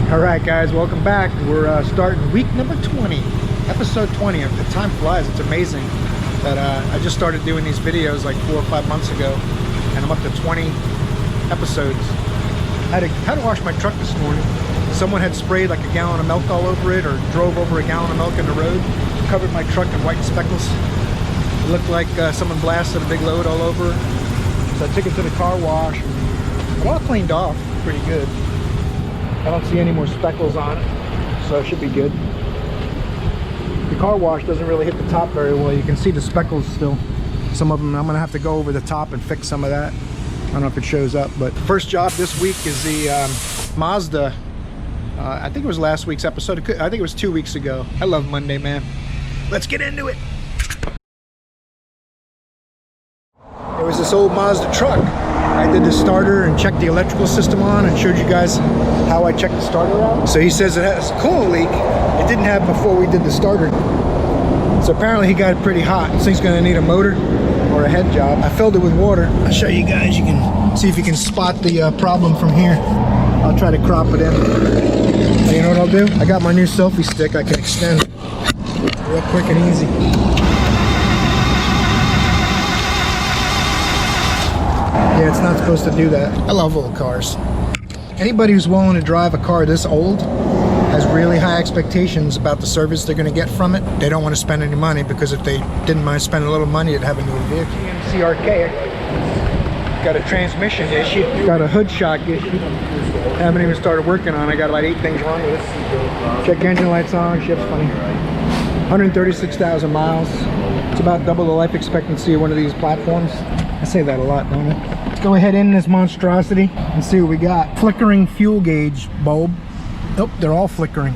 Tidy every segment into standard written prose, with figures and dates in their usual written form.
Alright guys, welcome back. We're starting week number 20, episode 20. The time flies, it's amazing that I just started doing these videos like 4 or 5 months ago, and I'm up to 20 episodes. I had to wash my truck this morning. Someone had sprayed like a gallon of milk all over it, or drove over a gallon of milk in the road, covered my truck in white speckles. It looked like someone blasted a big load all over. So I took it to the car wash. It all cleaned off pretty good. I don't see any more speckles on it, so it should be good. The car wash doesn't really hit the top very well. You can see the speckles still. Some of them, I'm gonna have to go over the top and fix some of that. I don't know if it shows up, but first job this week is the Mazda. I think it was last week's episode. I think it was 2 weeks ago. I love Monday, man. Let's get into it. It was this old Mazda truck. I did the starter and checked the electrical system on and showed you guys how I checked the starter out. So he says it has a coolant leak. It didn't have before we did the starter. So apparently he got it pretty hot. This thing's gonna need a motor or a head job. I filled it with water. I'll show you guys. You can see if you can spot the problem from here. I'll try to crop it in. And you know what I'll do? I got my new selfie stick. I can extend real quick and easy. Yeah, it's not supposed to do that. I love old cars. Anybody who's willing to drive a car this old has really high expectations about the service they're going to get from it. They don't want to spend any money, because if they didn't mind spending a little money, they'd have a newer vehicle. GMC Archaic. Got a transmission issue. Got a hood shock issue. Haven't even started working on it. I got about 8 things wrong with it. Check engine lights on. Shit's funny. 136,000 miles. It's about double the life expectancy of one of these platforms. I say that a lot, don't I? Let's go ahead in this monstrosity and see what we got. Flickering fuel gauge bulb. Nope, they're all flickering.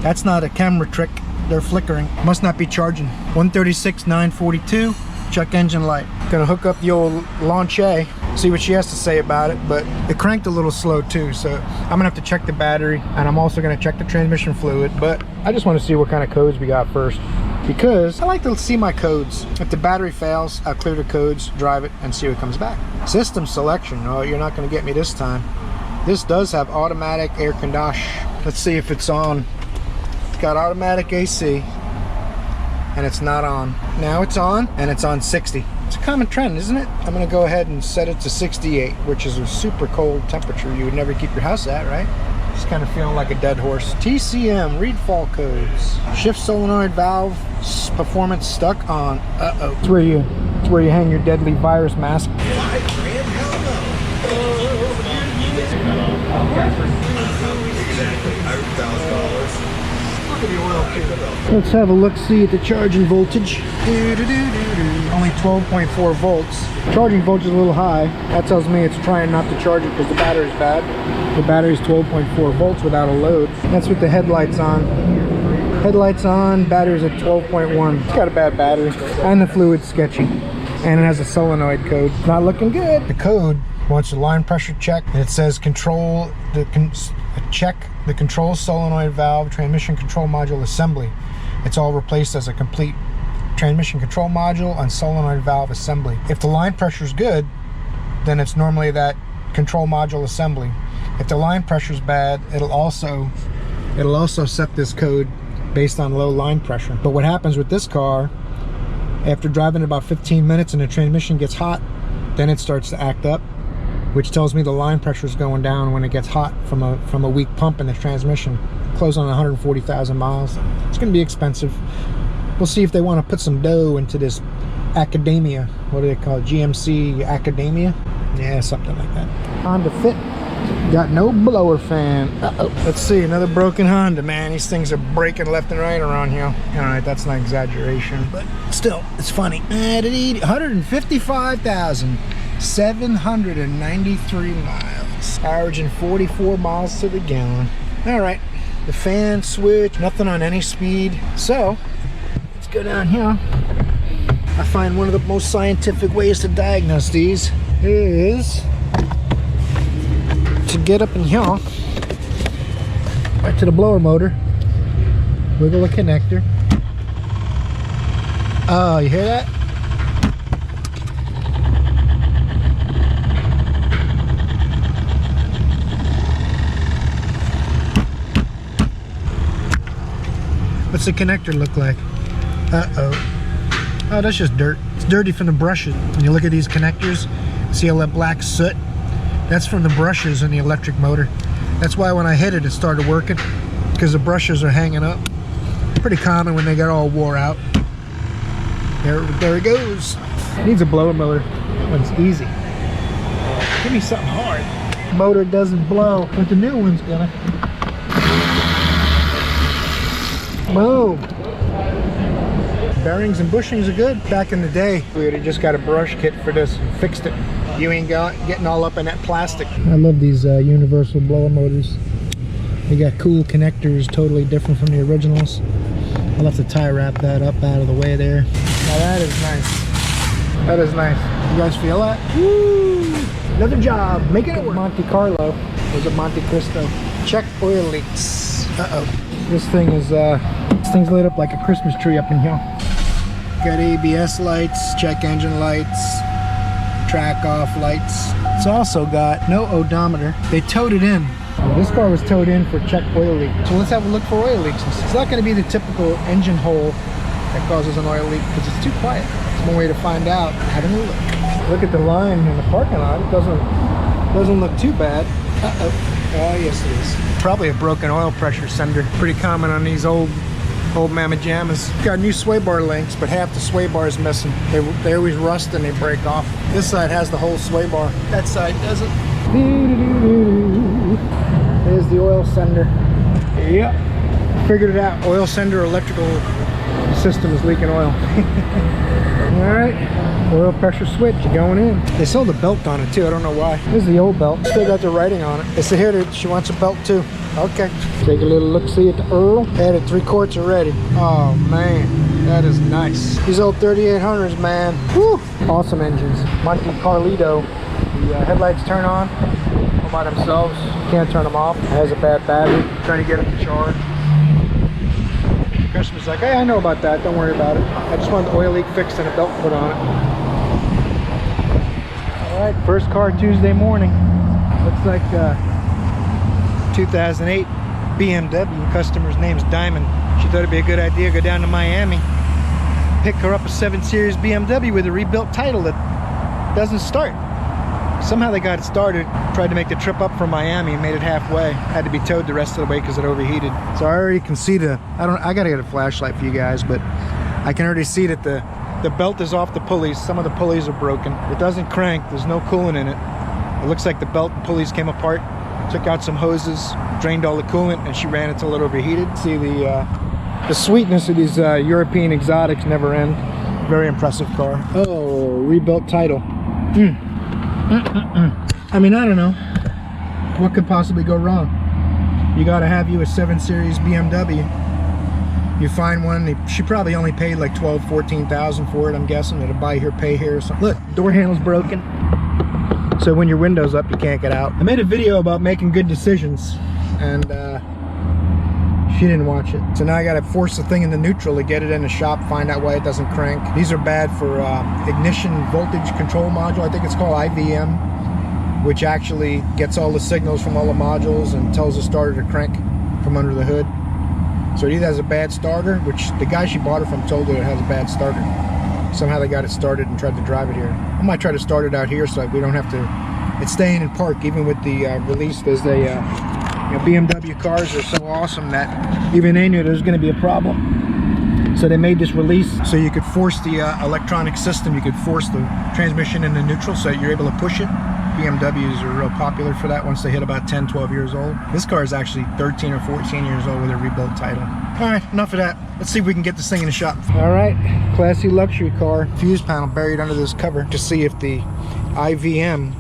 That's not a camera trick. They're flickering. Must not be charging. 136,942. Check engine light. Gonna hook up the old launch A, see what she has to say about it, but it cranked a little slow too, so I'm gonna have to check the battery, and I'm also gonna check the transmission fluid, but I just want to see what kind of codes we got first, because I like to see my codes. If the battery fails, I'll clear the codes, drive it, and see what comes back. System selection. Oh, you're not gonna get me this time. This does have automatic air condition. Let's see if it's on. It's got automatic AC, and it's not on. Now it's on, and it's on 60. It's a common trend, isn't it? I'm gonna go ahead and set it to 68, which is a super cold temperature you would never keep your house at, right? Just kind of feeling like a dead horse. TCM, read fall codes. Shift solenoid valve, performance stuck on. Uh-oh. It's where you hang your deadly virus mask. Let's have a look-see at the charging voltage. Only 12.4 volts. Charging voltage is a little high. That tells me it's trying not to charge it because the battery's bad. The battery's 12.4 volts without a load. That's with the headlights on. Headlights on, battery's at 12.1. It's got a bad battery. And the fluid's sketchy. And it has a solenoid code. Not looking good. The code wants a line pressure check. And it says check the control solenoid valve transmission control module assembly. It's all replaced as a complete transmission control module and solenoid valve assembly. If the line pressure is good, then it's normally that control module assembly. If the line pressure is bad, it'll also set this code based on low line pressure. But what happens with this car, after driving about 15 minutes and the transmission gets hot, then it starts to act up, which tells me the line pressure is going down when it gets hot from a weak pump in the transmission. Close on 140,000 miles. It's going to be expensive. We'll see if they want to put some dough into this Academia. What do they call it? GMC Acadia? Yeah, something like that. Honda Fit. Got no blower fan. Uh-oh. Let's see, another broken Honda, man. These things are breaking left and right around here. All right, that's not exaggeration, but still, it's funny. 155,793 miles. Averaging 44 miles to the gallon. All right, the fan switch, nothing on any speed. So, let's go down here. I find one of the most scientific ways to diagnose these is to get up in here, right to the blower motor, wiggle the connector. Oh, you hear that? What's the connector look like? Uh-oh. Oh, that's just dirt. It's dirty from the brushes. When you look at these connectors, see all that black soot? That's from the brushes in the electric motor. That's why when I hit it, it started working, because the brushes are hanging up. Pretty common when they get all wore out. There it goes. It needs a blower motor. That one's easy. Give me something hard. Motor doesn't blow, but the new one's gonna. Boom. Bearings and bushings are good. Back in the day, we would have just got a brush kit for this and fixed it. You ain't getting all up in that plastic. I love these universal blower motors. They got cool connectors, totally different from the originals. I'll have to tie wrap that up out of the way there. Now that is nice. That is nice. You guys feel that? Woo! Another job, making it work. Monte Carlo. There's a Monte Cristo. Check oil leaks. Uh-oh. This thing's lit up like a Christmas tree up in here. Got ABS lights, check engine lights, track off lights. It's also got no odometer. They towed it in. This car was towed in for check oil leak. So let's have a look for oil leaks. It's not going to be the typical engine hole that causes an oil leak because it's too quiet. It's one way to find out. Having a look. Look at the line in the parking lot. It doesn't look too bad. Uh-oh. Oh, yes it is. Probably a broken oil pressure sender. Pretty common on these old mamma jammas. Got new sway bar links, but half the sway bar is missing. They always rust and they break off. This side has the whole sway bar. That side doesn't. There's the oil sender. Yep. Figured it out. Oil sender electrical system is leaking oil. Alright. Oil pressure switch going in. They sold a belt on it too. I don't know why. This is the old belt. Still got the writing on it. They said here that she wants a belt too. Okay. Take a little look-see at the Earl. Added 3 quarts already. Oh man, that is nice. These old 3800s, man. Woo! Awesome engines. Monte Carlito. The headlights turn on all by themselves. Can't turn them off. It has a bad battery. Trying to get it to charge. Customer's like, hey, I know about that. Don't worry about it. I just want the oil leak fixed and a belt put on it. All right, first car Tuesday morning. Looks like 2008 BMW. Customer's name's Diamond. She thought it'd be a good idea to go down to Miami, pick her up a 7 Series BMW with a rebuilt title that doesn't start. Somehow they got it started, tried to make the trip up from Miami and made it halfway. Had to be towed the rest of the way because it overheated. So I already can see I gotta get a flashlight for you guys, but I can already see that the belt is off the pulleys. Some of the pulleys are broken. It doesn't crank, there's no coolant in it. It looks like the belt and pulleys came apart, took out some hoses, drained all the coolant, and she ran until it overheated. See the sweetness of these European exotics never end. Very impressive car. Oh, rebuilt title. I mean, I don't know. What could possibly go wrong? You gotta have you a 7 Series BMW. You find one, she probably only paid like 12, 14,000 for it, I'm guessing. It'll buy here, pay here or something. Look, door handle's broken. So when your window's up, you can't get out. I made a video about making good decisions, and she didn't watch it. So now I gotta force the thing into neutral to get it in the shop, find out why it doesn't crank. These are bad for ignition voltage control module. I think it's called IVM, which actually gets all the signals from all the modules and tells the starter to crank from under the hood. So it either has a bad starter, which the guy she bought it from told her it has a bad starter. Somehow they got it started and tried to drive it here. I might try to start it out here so we don't have to, it's staying in park even with the release. There's the BMW cars are so awesome that even they knew there was going to be a problem. So they made this release so you could force the electronic system, you could force the transmission into neutral so that you're able to push it. BMWs are real popular for that once they hit about 10, 12 years old. This car is actually 13 or 14 years old with a rebuilt title. All right, enough of that. Let's see if we can get this thing in the shop. All right, classy luxury car. Fuse panel buried under this cover to see if the IVM,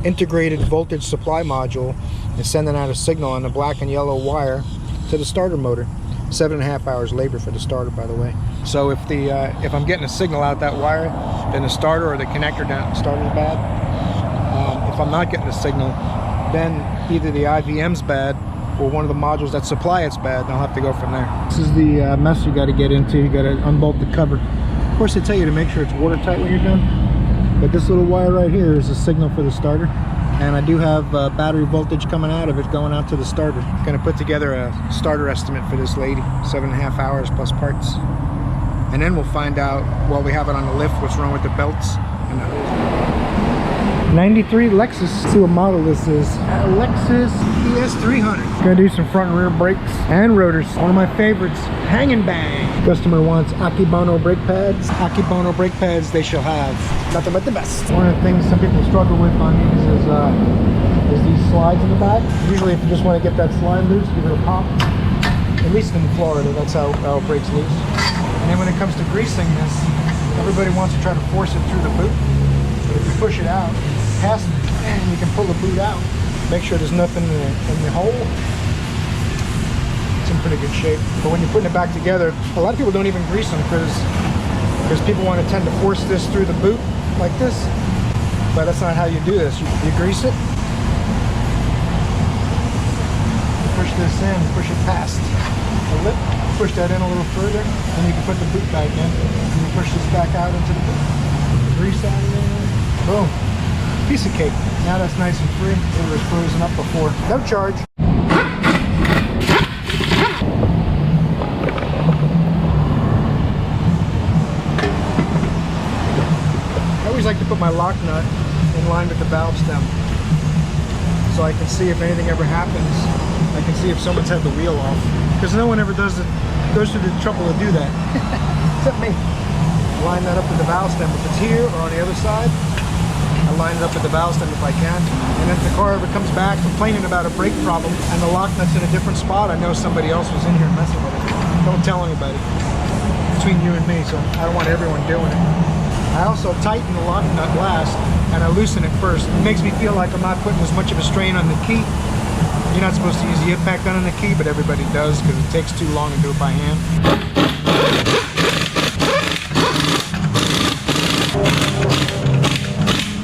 integrated voltage supply module, is sending out a signal on the black and yellow wire to the starter motor. 7.5 hours labor for the starter, by the way. So if I'm getting a signal out that wire, then the starter or the connector down the starter is bad. If I'm not getting a signal, then either the IVM's bad or one of the modules that supply it's bad, and I'll have to go from there. This is the mess you got to get into. You got to unbolt the cover. Of course, they tell you to make sure it's watertight when you're done, but this little wire right here is a signal for the starter. and I do have battery voltage coming out of it going out to the starter. Gonna put together a starter estimate for this lady, 7.5 hours plus parts. And then we'll find out while we have it on the lift what's wrong with the belts and the hose. 93 Lexus. See what model this is. Lexus ES300. Gonna do some front and rear brakes and rotors. One of my favorites, hang and bang. Customer wants Akebono brake pads. Akebono brake pads they shall have. Nothing but the best. One of the things some people struggle with on these is these slides in the back. Usually if you just want to get that slide loose, give it a pop. At least in Florida, that's how it breaks loose. And then when it comes to greasing this, everybody wants to try to force it through the boot. But if you push it out, past it, and you can pull the boot out. Make sure there's nothing in the hole. It's in pretty good shape. But when you're putting it back together, a lot of people don't even grease them because people want to tend to force this through the boot like this. But that's not how you do this. You grease it. You push this in, push it past the lip. Push that in a little further, and you can put the boot back in. And you push this back out into the boot. Grease that in. Boom. Piece of cake. Now that's nice and free. It was frozen up before. No charge. I always like to put my lock nut in line with the valve stem, so I can see if anything ever happens. I can see if someone's had the wheel off, because no one ever goes through the trouble to do that, except me. Line that up with the valve stem. If it's here or on the other side, I line it up with the valve stem if I can. And if the car ever comes back complaining about a brake problem and the lock nut's in a different spot, I know somebody else was in here messing with it. Don't tell anybody. Between you and me, so I don't want everyone doing it. I also tighten the lock nut last, and I loosen it first. It makes me feel like I'm not putting as much of a strain on the key. You're not supposed to use the impact gun on the key, but everybody does because it takes too long to do it by hand.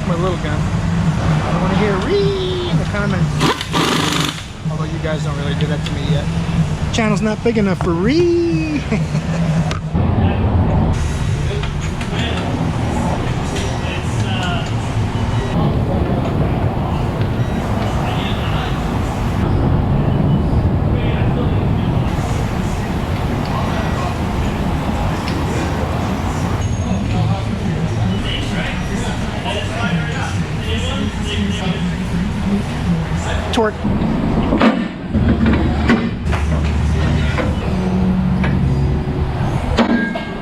My little gun. I want to hear "ree" in the comments. Although you guys don't really do that to me yet. Channel's not big enough for "ree." Torque.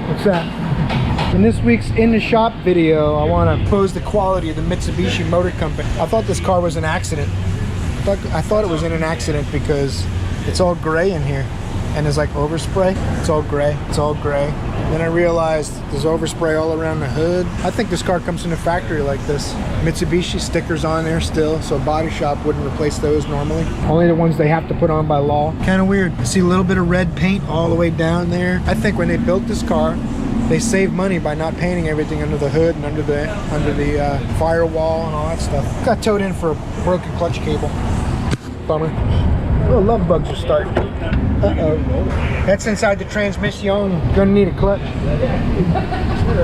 What's that? In this week's In the Shop video, I want to pose the quality of the Mitsubishi Motor Company. I thought this car was an accident. I thought it was in an accident because it's all gray in here. And there's like overspray. It's all gray. It's all gray. Then I realized there's overspray all around the hood. I think this car comes in a factory like this. Mitsubishi stickers on there still, so a body shop wouldn't replace those normally. Only the ones they have to put on by law. Kind of weird. See a little bit of red paint all the way down there. I think when they built this car, they saved money by not painting everything under the hood and under the firewall and all that stuff. Got towed in for a broken clutch cable. Bummer. Little love bugs are starting. Uh-oh. That's inside the transmission. Gonna need a clutch.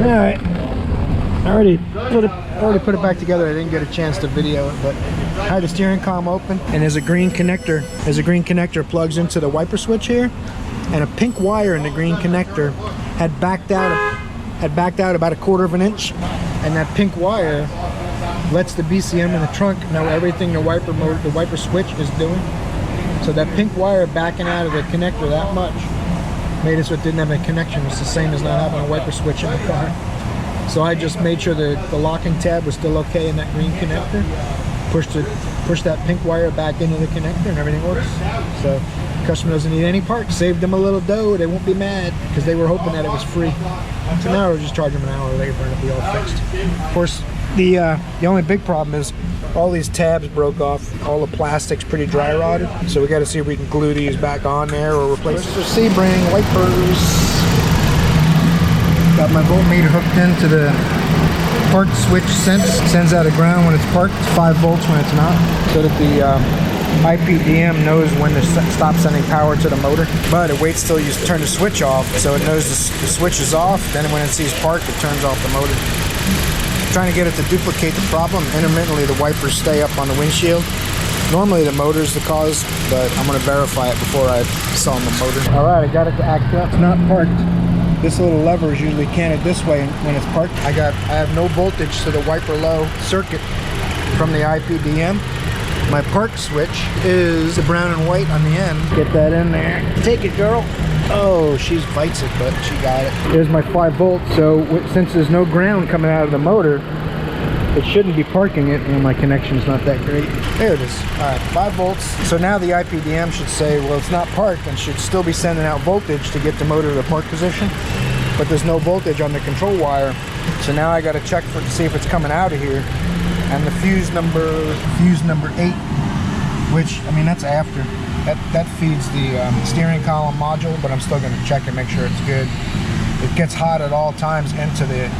Alright. I already put it back together. I didn't get a chance to video it, but I had the steering column open, and there's a green connector. Plugs into the wiper switch here, and a pink wire in the green connector had backed out about 1/4 of an inch, and that pink wire lets the BCM in the trunk know everything the wiper switch is doing. So that pink wire backing out of the connector that much made it so it didn't have a connection. It's the same as not having a wiper switch in the car. So I just made sure the locking tab was still okay in that green connector. Pushed that pink wire back into the connector and everything works. So the customer doesn't need any parts. Saved them a little dough. They won't be mad because they were hoping that it was free. So now we'll just charge them an hour later and it'll be all fixed. Of course, the only big problem is all these tabs broke off. All the plastic's pretty dry rotted. So we got to see if we can glue these back on there or replace them. Sebring wipers. Got my voltmeter hooked into the park switch sends out a ground when it's parked. It's 5 volts when it's not, so that the IPDM knows when to stop sending power to the motor. But it waits till you turn the switch off, so it knows the switch is off. Then when it sees parked, it turns off the motor. Trying to get it to duplicate the problem. Intermittently, the wipers stay up on the windshield. Normally the motor's the cause, but I'm going to verify it before I sell them the motor. All right, I got it to act up. It's not parked. This little lever is usually canted this way when it's parked. I have no voltage to the wiper low circuit from the IPDM. My park switch is the brown and white on the end. Get that in there. Take it, girl. Oh, she fights it, but she got it. Here's my 5 volts. So since there's no ground coming out of the motor, it shouldn't be parking it, and my connection's not that great. There it is. All right, 5 volts. So now the IPDM should say, well, it's not parked and should still be sending out voltage to get the motor to the park position, but there's no voltage on the control wire. So now I got to check to see if it's coming out of here. And the fuse number 8, which, I mean, that's after. That feeds the steering column module, but I'm still going to check and make sure it's good. It gets hot at all times into the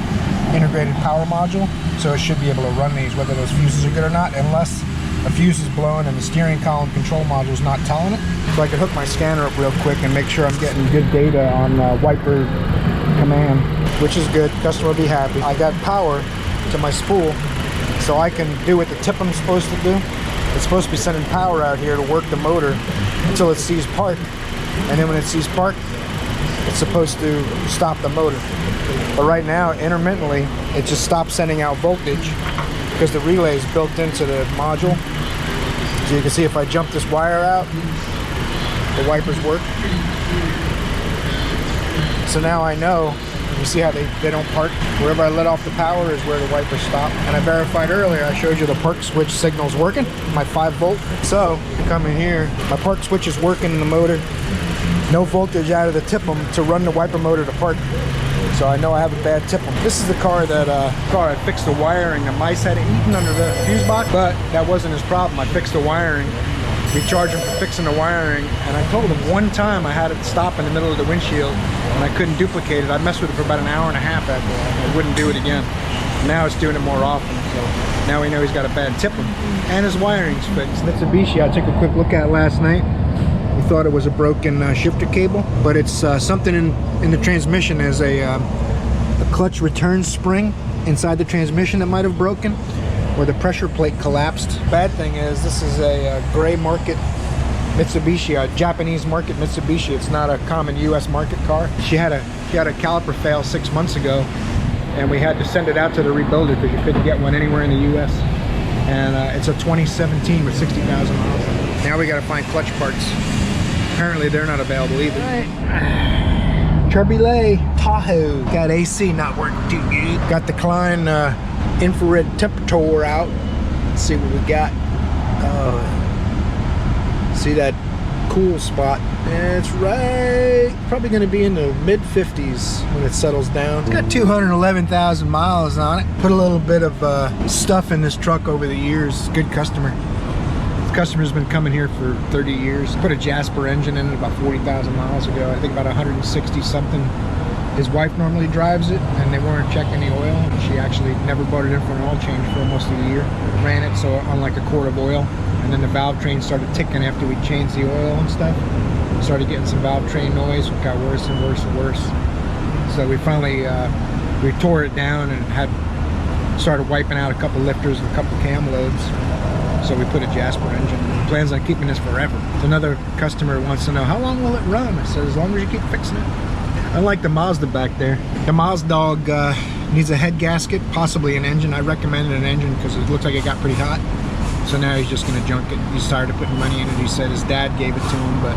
integrated power module, so it should be able to run these whether those fuses are good or not, unless a fuse is blown and the steering column control module is not telling it. So I can hook my scanner up real quick and make sure I'm getting good data on wiper command, which is good. Customer will be happy. I got power to my spool, so I can do what the TIPM's supposed to do. It's supposed to be sending power out here to work the motor until it sees park, and then when it sees park, it's supposed to stop the motor. But right now, intermittently, it just stops sending out voltage because the relay is built into the module. So you can see if I jump this wire out, the wipers work. So now I know, you see how they don't park? Wherever I let off the power is where the wipers stop. And I verified earlier, I showed you the park switch signal's working, my 5 volt. So, you come in here, my park switch is working in the motor. No voltage out of the TIPM to run the wiper motor to park. So I know I have a bad TIPM. This is the car that I fixed the wiring. The mice had eaten under the fuse box, but that wasn't his problem. I fixed the wiring. We charged him for fixing the wiring, and I told him one time I had it stop in the middle of the windshield and I couldn't duplicate it. I messed with it for about an hour and a half after that. I wouldn't do it again. Now it's doing it more often, so now we know he's got a bad TIPM and his wiring's fixed. Mitsubishi, I took a quick look at last night. We thought it was a broken shifter cable, but it's something in the transmission. There's a clutch return spring inside the transmission that might have broken, or the pressure plate collapsed. Bad thing is this is a gray market Mitsubishi, a Japanese market Mitsubishi. It's not a common US market car. She had a caliper fail 6 months ago, and we had to send it out to the rebuilder because you couldn't get one anywhere in the US. And it's a 2017 with 60,000 miles. Now we got to find clutch parts. Apparently they're not available either. Right. Chevrolet Tahoe. Got AC not working too good. Got the Klein infrared temperature out. Let's see what we got. See that cool spot? That's right. Probably going to be in the mid 50s when it settles down. It's got 211,000 miles on it. Put a little bit of stuff in this truck over the years. Good customer. Customer's been coming here for 30 years. Put a Jasper engine in it about 40,000 miles ago. I think about 160 something. His wife normally drives it, and they weren't checking the oil. She actually never brought it in for an oil change for almost a year. Ran it so on like a quart of oil, and then the valve train started ticking after we changed the oil and stuff. Started getting some valve train noise. It got worse and worse and worse. So we finally we tore it down and started wiping out a couple lifters and a couple cam loads. So we put a Jasper engine. Plans on keeping this forever. Another customer wants to know, how long will it run? I said, as long as you keep fixing it. Unlike the Mazda back there. The Mazda dog needs a head gasket, possibly an engine. I recommended an engine because it looked like it got pretty hot. So now he's just gonna junk it. He's tired of putting money in it. He said his dad gave it to him, but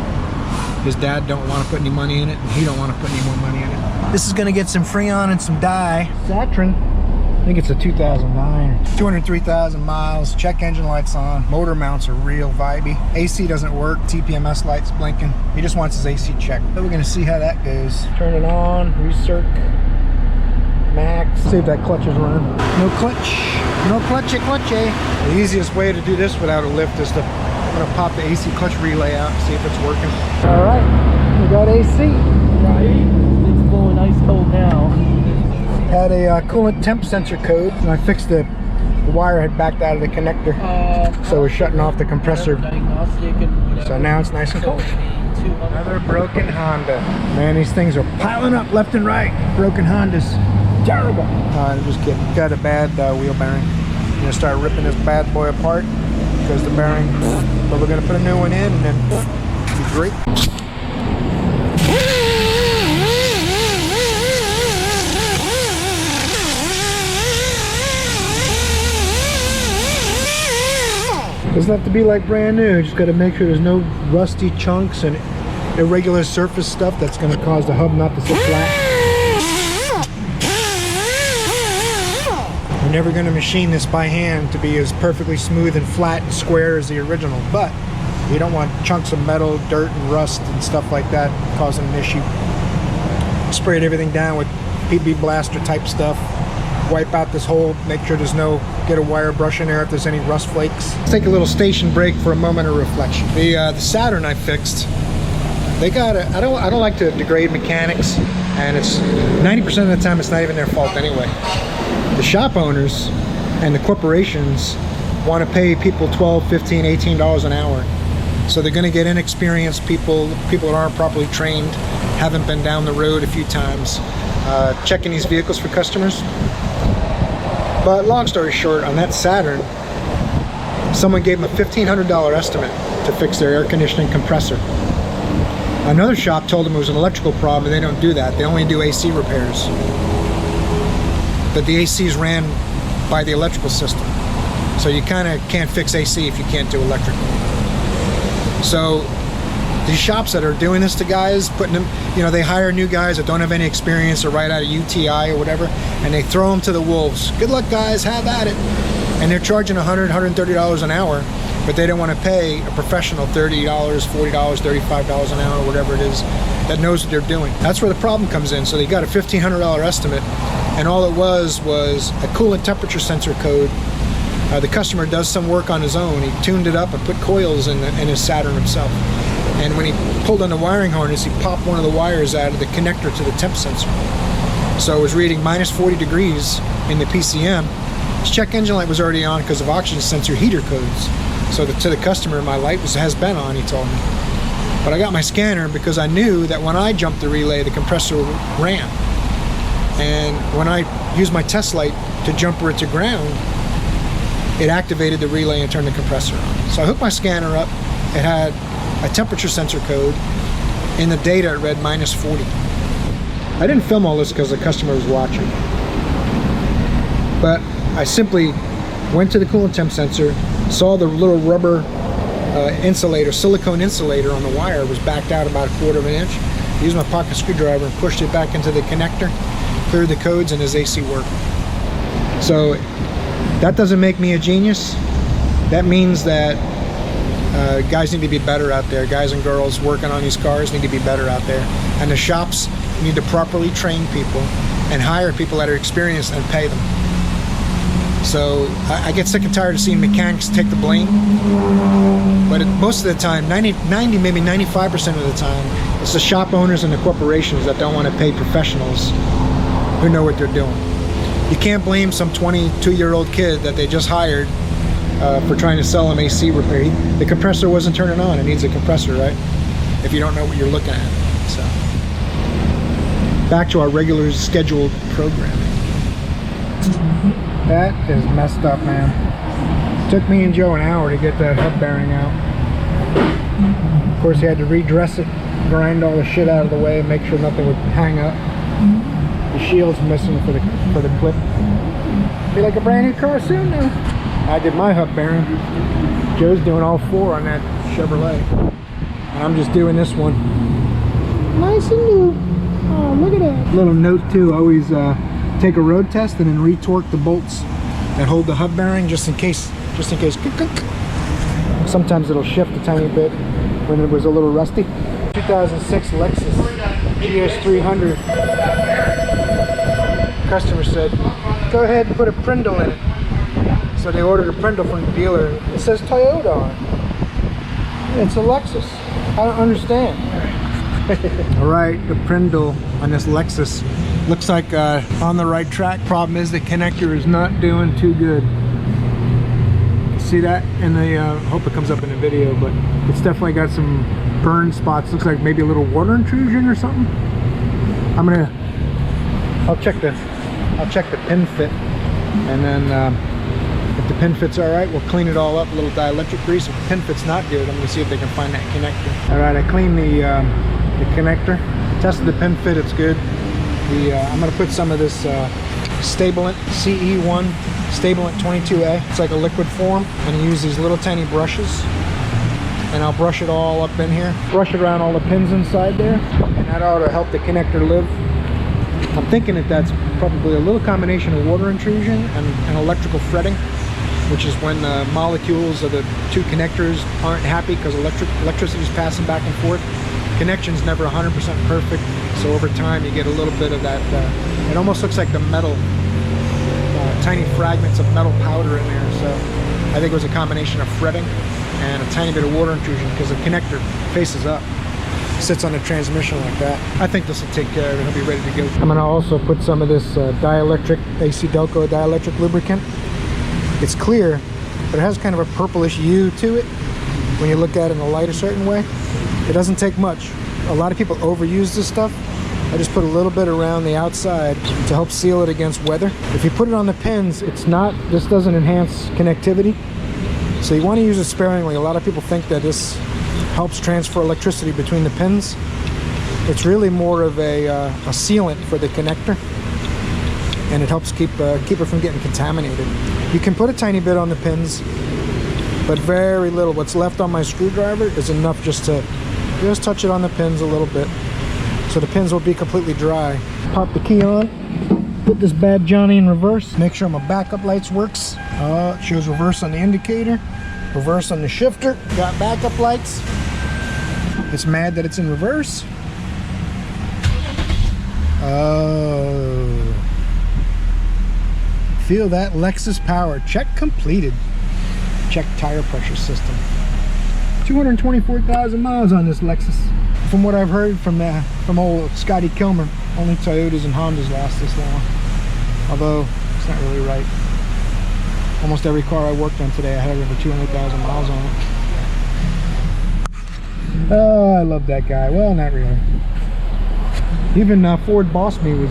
his dad don't want to put any money in it, and he don't want to put any more money in it. This is gonna get some Freon and some dye. Saturn. I think it's a 2009. 203,000 miles, check engine lights on, motor mounts are real vibey. AC doesn't work, TPMS lights blinking. He just wants his AC checked. So we're gonna see how that goes. Turn it on, recirc, max. See if that clutch is running. No clutch, no clutchy clutchy. The easiest way to do this without a lift is I'm gonna pop the AC clutch relay out and see if it's working. All right, we got AC. Right, it's blowing ice cold now. Had a coolant temp sensor code, and I fixed the wire had backed out of the connector, so we're shutting off the compressor. Diagnostic and So now it's nice and cold. Another broken Honda. Man, these things are piling up left and right. Broken Hondas. terrible. I'm just kidding. Got a bad wheel bearing. I'm gonna start ripping this bad boy apart because the bearing, but we're gonna put a new one in and then it'll be great. Doesn't have to be like brand new, just got to make sure there's no rusty chunks and irregular surface stuff that's going to cause the hub not to sit flat. We're never going to machine this by hand to be as perfectly smooth and flat and square as the original, but you don't want chunks of metal, dirt and rust and stuff like that causing an issue. Sprayed everything down with PB blaster type stuff. Wipe out this hole, make sure there's no, get a wire brush in there if there's any rust flakes. Let's take a little station break for a moment of reflection. The Saturn I fixed, they got I don't like to degrade mechanics, and it's 90% of the time it's not even their fault anyway. The shop owners and the corporations want to pay people $12, $15, $18 an hour. So they're going to get inexperienced people that aren't properly trained, haven't been down the road a few times, checking these vehicles for customers. But long story short, on that Saturn, someone gave them a $1,500 estimate to fix their air conditioning compressor. Another shop told them it was an electrical problem, and they don't do that. They only do AC repairs. But the ACs ran by the electrical system. So you kind of can't fix AC if you can't do electrical. So these shops that are doing this to guys, putting them, you know, they hire new guys that don't have any experience or right out of UTI or whatever, and they throw them to the wolves. Good luck, guys, have at it. And they're charging $100, $130 an hour, but they don't want to pay a professional $30, $40, $35 an hour, whatever it is, that knows what they're doing. That's where the problem comes in. So they got a $1,500 estimate, and all it was a coolant temperature sensor code. The customer does some work on his own. He tuned it up and put coils in his Saturn himself. And when he pulled on the wiring harness, he popped one of the wires out of the connector to the temp sensor. So it was reading minus 40 degrees in the PCM. His check engine light was already on because of oxygen sensor heater codes. So to the customer, my light has been on, he told me. But I got my scanner because I knew that when I jumped the relay, the compressor ran. And when I used my test light to jumper it to ground, it activated the relay and turned the compressor on. So I hooked my scanner up. It had a temperature sensor code. In the data it read minus 40. I didn't film all this because the customer was watching, but I simply went to the coolant temp sensor, saw the little rubber insulator, silicone insulator on the wire was backed out about 1/4 of an inch. Used my pocket screwdriver and pushed it back into the connector, cleared the codes, and his AC worked. So that doesn't make me a genius. That means that guys need to be better out there. Guys and girls working on these cars need to be better out there. And the shops need to properly train people and hire people that are experienced and pay them. So I get sick and tired of seeing mechanics take the blame. But most of the time, 90, maybe 95% of the time, it's the shop owners and the corporations that don't want to pay professionals who know what they're doing. You can't blame some 22-year-old kid that they just hired for trying to sell them AC repair. The compressor wasn't turning on. It needs a compressor, right? If you don't know what you're looking at. So back to our regular scheduled programming. That is messed up, man. Took me and Joe an hour to get that hub bearing out. Of course, he had to redress it, grind all the shit out of the way, and make sure nothing would hang up. The shield's missing for the clip. Be like a brand new car soon now. I did my hub bearing. Joe's doing all 4 on that Chevrolet. And I'm just doing this one. Nice and new. Oh, look at that. Little note too, always take a road test and then retorque the bolts that hold the hub bearing just in case. Sometimes it'll shift a tiny bit when it was a little rusty. 2006 Lexus GS300. Customer said, go ahead and put a Prindle in it. So they ordered a Prindle from the dealer. It says Toyota on it. It's a Lexus. I don't understand. Alright, the Prindle on this Lexus looks like on the right track. Problem is the connector is not doing too good. See that? And the hope it comes up in the video, but it's definitely got some burn spots. Looks like maybe a little water intrusion or something. I'll check the I'll check the pin fit, and then if the pin fit's all right, we'll clean it all up, a little dielectric grease. If the pin fit's not good, I'm gonna see if they can find that connector. All right, I cleaned the connector, tested the pin fit, it's good. I'm gonna put some of this Stabilant CE1 Stabilant 22A. It's like a liquid form, and you use these little tiny brushes, and I'll brush it all up in here. Brush it around all the pins inside there, and that ought to help the connector live. I'm thinking that that's probably a little combination of water intrusion and electrical fretting, which is when the molecules of the two connectors aren't happy because electricity is passing back and forth. Connection's never 100% perfect, so over time you get a little bit of that, it almost looks like the metal, tiny fragments of metal powder in there. So I think it was a combination of fretting and a tiny bit of water intrusion because the connector faces up, sits on the transmission like that. I think this will take care of it, it'll be ready to go. I'm gonna also put some of this dielectric, AC Delco dielectric lubricant. It's clear, but it has kind of a purplish hue to it when you look at it in the light a certain way. It doesn't take much. A lot of people overuse this stuff. I just put a little bit around the outside to help seal it against weather. If you put it on the pins, this doesn't enhance connectivity. So you want to use it sparingly. A lot of people think that this helps transfer electricity between the pins. It's really more of a sealant for the connector, and it helps keep it from getting contaminated. You can put a tiny bit on the pins, but very little. What's left on my screwdriver is enough just to touch it on the pins a little bit, so the pins will be completely dry. Pop the key on, put this bad Johnny in reverse, make sure my backup lights works. It shows reverse on the indicator, reverse on the shifter. Got backup lights. It's mad that it's in reverse. Oh, feel that Lexus power. Check completed. Check tire pressure system. 224,000 miles on this Lexus. From what I've heard from old Scotty Kilmer, only Toyotas and Hondas last this long. Although it's not really right. Almost every car I worked on today I had over 200,000 miles on it. Oh, I love that guy. Well, not really. Even Ford Boss Me was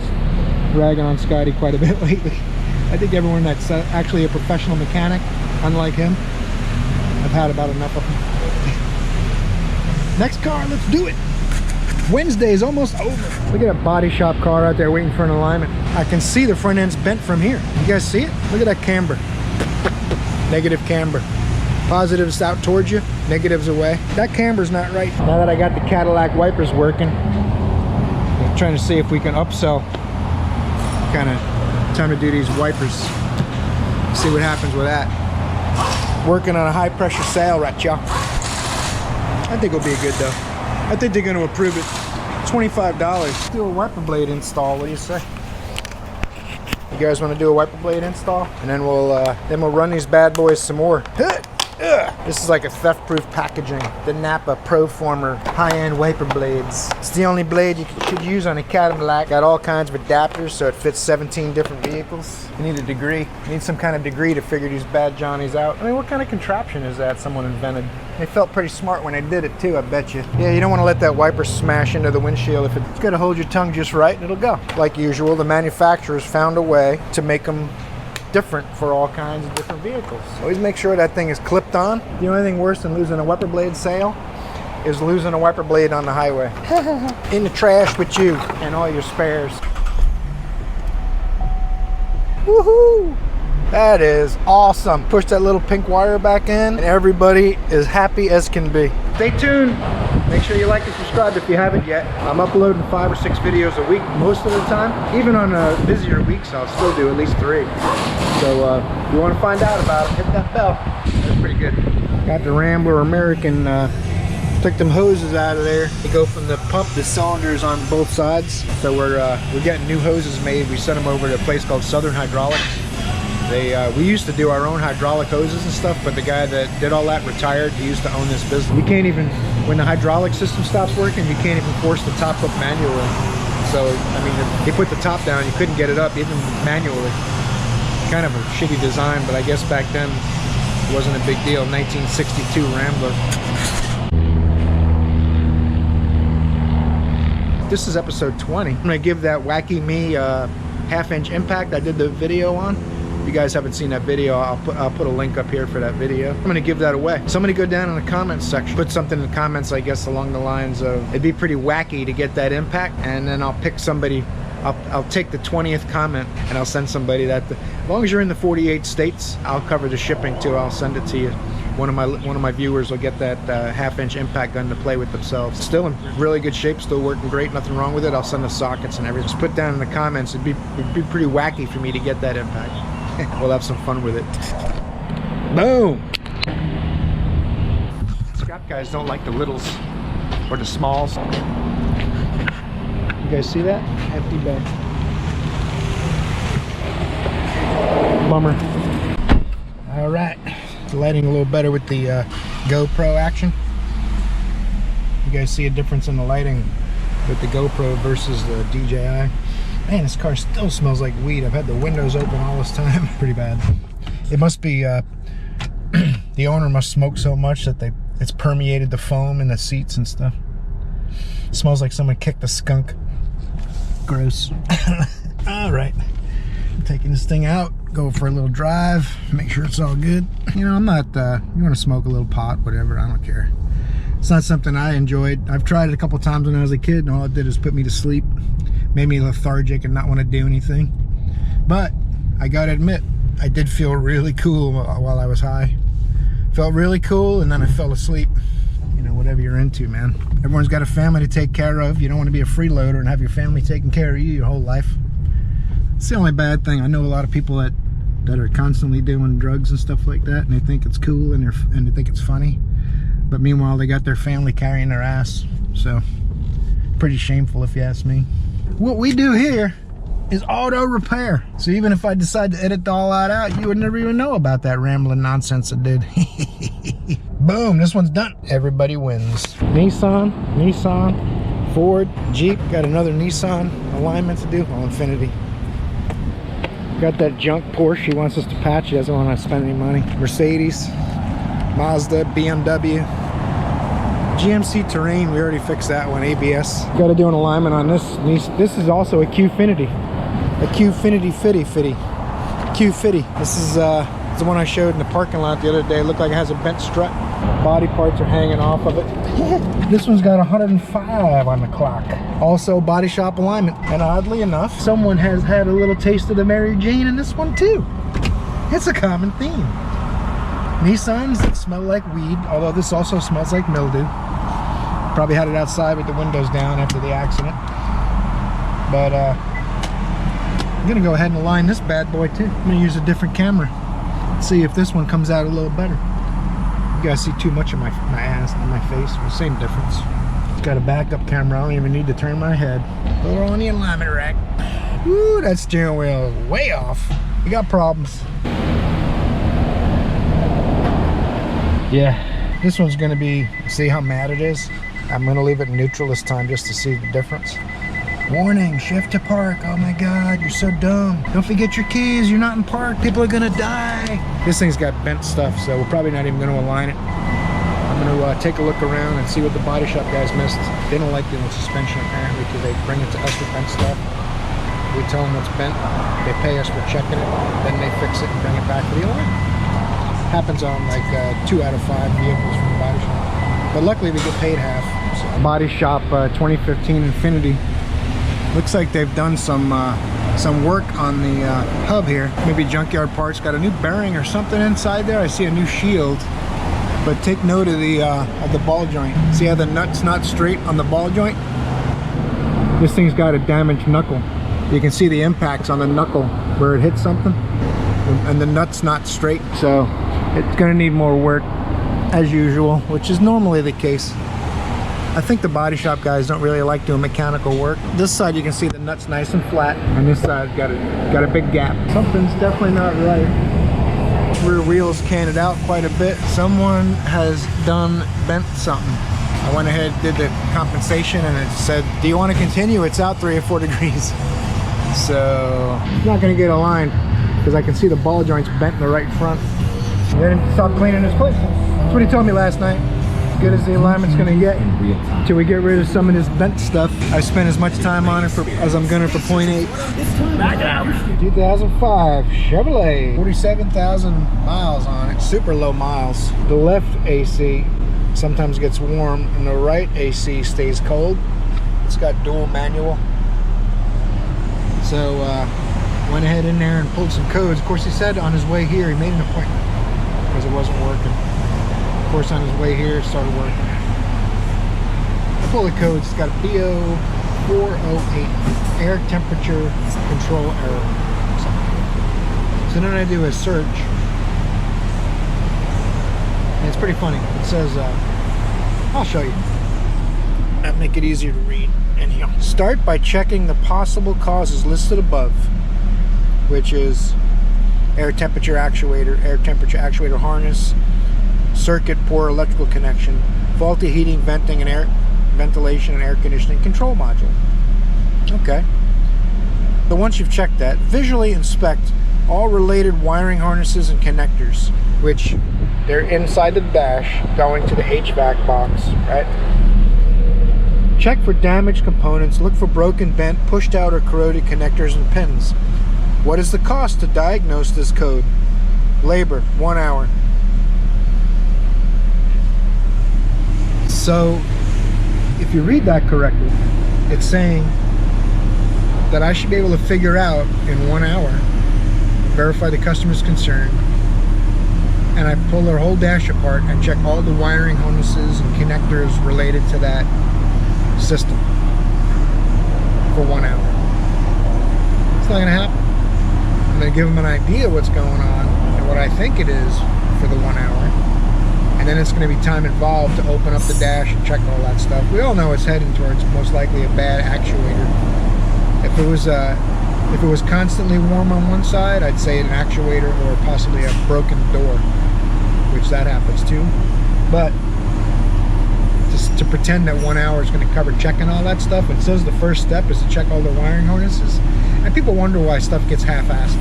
ragging on Scotty quite a bit lately. I think everyone that's actually a professional mechanic, unlike him, I've had about enough of him. Next car, let's do it. Wednesday is almost over. Look at a body shop car out there waiting for an alignment. I can see the front end's bent from here. You guys see it? Look at that camber. Negative camber. Positives out towards you, negatives away. That camber's not right. Now that I got the Cadillac wipers working, I'm trying to see if we can upsell. Kind of time to do these wipers. See what happens with that. Working on a high pressure sale right, y'all. I think it'll be good though. I think they're going to approve it. $25. Do a wiper blade install. What do you say? You guys want to do a wiper blade install, and then we'll run these bad boys some more. This is like a theft-proof packaging. The Napa Proformer high-end wiper blades. It's the only blade you could use on a Cadillac. Got all kinds of adapters, so it fits 17 different vehicles. You need a degree. You need some kind of degree to figure these bad Johnnies out. I mean, what kind of contraption is that someone invented? They felt pretty smart when they did it too, I bet you. Yeah, you don't want to let that wiper smash into the windshield. If it's got to hold your tongue just right, and it'll go. Like usual, the manufacturers found a way to make them different for all kinds of different vehicles. Always make sure that thing is clipped on. The only thing worse than losing a wiper blade sale is losing a wiper blade on the highway. In the trash with you and all your spares. Woohoo! That is awesome. Push that little pink wire back in and everybody is happy as can be. Stay tuned. Make sure you like and subscribe if you haven't yet. I'm uploading 5 or 6 videos a week most of the time. Even on busier weeks, I'll still do at least 3. So if you want to find out about it, hit that bell. That's pretty good. Got the Rambler American, took them hoses out of there. They go from the pump, the cylinders on both sides. So we're getting new hoses made. We sent them over to a place called Southern Hydraulics. We used to do our own hydraulic hoses and stuff, but the guy that did all that retired. He used to own this business. You can't even, when the hydraulic system stops working, you can't even force the top up manually. So, I mean, if you put the top down, you couldn't get it up, even manually. Kind of a shitty design, but I guess back then it wasn't a big deal. 1962 Rambler. This is episode 20. I'm gonna give that Wacky Me half-inch impact I did the video on. If you guys haven't seen that video, I'll put a link up here for that video. I'm gonna give that away. Somebody go down in the comments section, put something in the comments, I guess, along the lines of, it'd be pretty wacky to get that impact, and then I'll pick somebody. I'll take the 20th comment and I'll send somebody that. As long as you're in the 48 states, I'll cover the shipping too. I'll send it to you. One of my viewers will get that half-inch impact gun to play with themselves. Still in really good shape, still working great, nothing wrong with it. I'll send the sockets and everything. Just put down in the comments. It'd be pretty wacky for me to get that impact. We'll have some fun with it. Boom! Scrap guys don't like the littles or the smalls. You guys see that? Empty bed. Bummer. All right. The lighting a little better with the GoPro action. You guys see a difference in the lighting with the GoPro versus the DJI. Man, this car still smells like weed. I've had the windows open all this time. Pretty bad. It must be the owner must smoke so much that it's permeated the foam in the seats and stuff. It smells like someone kicked a skunk. Gross. All right, I'm taking this thing out, go for a little drive, make sure it's all good. You know, I'm not you want to smoke a little pot, whatever, I don't care. It's not something I enjoyed. I've tried it a couple times when I was a kid, and all it did is put me to sleep, made me lethargic and not want to do anything. But I gotta admit, I did feel really cool while I was high. Felt really cool, and then I fell asleep. You know, whatever you're into, man. Everyone's got a family to take care of. You don't want to be a freeloader and have your family taking care of you your whole life. It's the only bad thing. I know a lot of people that are constantly doing drugs and stuff like that, and they think it's cool and they think it's funny. But meanwhile, they got their family carrying their ass. So, pretty shameful if you ask me. What we do here is auto repair. So even if I decide to edit all that out, you would never even know about that rambling nonsense I did. Boom, this one's done. Everybody wins. Nissan, Ford, Jeep. Got another Nissan alignment to do. Oh, Infinity. Got that junk Porsche he wants us to patch. He doesn't want to spend any money. Mercedes, Mazda, BMW. GMC Terrain, we already fixed that one, ABS. Got to do an alignment on this. This is also a Qfinity. A Qfinity Fitty. Qfitty. This is the one I showed in the parking lot the other day. It looked like it has a bent strut. Body parts are hanging off of it. This one's got 105 on the clock. Also body shop alignment. And oddly enough, someone has had a little taste of the Mary Jane in this one too. It's a common theme. Nissans that smell like weed, although this also smells like mildew. Probably had it outside with the windows down after the accident. But I'm gonna go ahead and align this bad boy too. I'm gonna use a different camera. See if this one comes out a little better. You guys see too much of my ass and my face. Well, same difference. Got a backup camera. I don't even need to turn my head. Put it on the alignment rack. Woo, that steering wheel is way off. You got problems. Yeah, this one's gonna be, see how matte it is? I'm gonna leave it neutral this time just to see the difference. Warning, shift to park. Oh my God, you're so dumb. Don't forget your keys, you're not in park. People are gonna die. This thing's got bent stuff, so we're probably not even gonna align it. I'm gonna take a look around and see what the body shop guys missed. They don't like dealing with suspension apparently because they bring it to us with bent stuff. We tell them what's bent, they pay us for checking it, then they fix it and bring it back for the alignment. Happens on like 2 out of 5 vehicles from the body shop, but luckily we get paid half. So, body shop 2015 Infinity. Looks like they've done some work on the hub here. Maybe junkyard parts. Got a new bearing or something inside there. I see a new shield, but take note of the ball joint. See how the nut's not straight on the ball joint? This thing's got a damaged knuckle. You can see the impacts on the knuckle where it hits something, and the nut's not straight. So it's gonna need more work as usual, which is normally the case. I think the body shop guys don't really like doing mechanical work. This side you can see the nut's nice and flat, and this side's got a big gap. Something's definitely not right. Rear wheels canted out quite a bit. Someone has bent something. I went ahead and did the compensation, and it said, do you want to continue? It's out 3 or 4 degrees. So it's not gonna get aligned because I can see the ball joints bent in the right front. And then stop cleaning his clip. That's what he told me last night. good as the alignment's gonna get till we get rid of some of this bent stuff. I spent as much time on it as I'm gonna for point 8. 2005 Chevrolet, 47,000 miles on it, super low miles. The left AC sometimes gets warm and the right AC stays cold. It's got dual manual. So went ahead in there and pulled some codes. Of course, he said on his way here he made an appointment because it wasn't working. Of course, on his way here it started working. I pull the codes. It's got a BO408, air temperature control error. So then I do a search, and it's pretty funny. It says, I'll show you. That'll make it easier to read. And here, start by checking the possible causes listed above, which is air temperature actuator harness, circuit poor electrical connection, faulty heating, venting, and ventilation and air conditioning control module. Okay. So once you've checked that, visually inspect all related wiring harnesses and connectors, which they're inside the dash going to the HVAC box, right? Check for damaged components, look for broken, bent, pushed out, or corroded connectors and pins. What is the cost to diagnose this code? Labor, 1 hour. So, if you read that correctly, it's saying that I should be able to figure out in 1 hour, verify the customer's concern, and I pull their whole dash apart and check all the wiring harnesses and connectors related to that system for 1 hour. It's not going to happen. I'm going to give them an idea what's going on and what I think it is for the 1 hour, and then it's going to be time involved to open up the dash and check all that stuff. We all know it's heading towards most likely a bad actuator. If it was constantly warm on one side, I'd say an actuator or possibly a broken door, which that happens too. But just to pretend that 1 hour is going to cover checking all that stuff, it says the first step is to check all the wiring harnesses, and people wonder why stuff gets half-assed.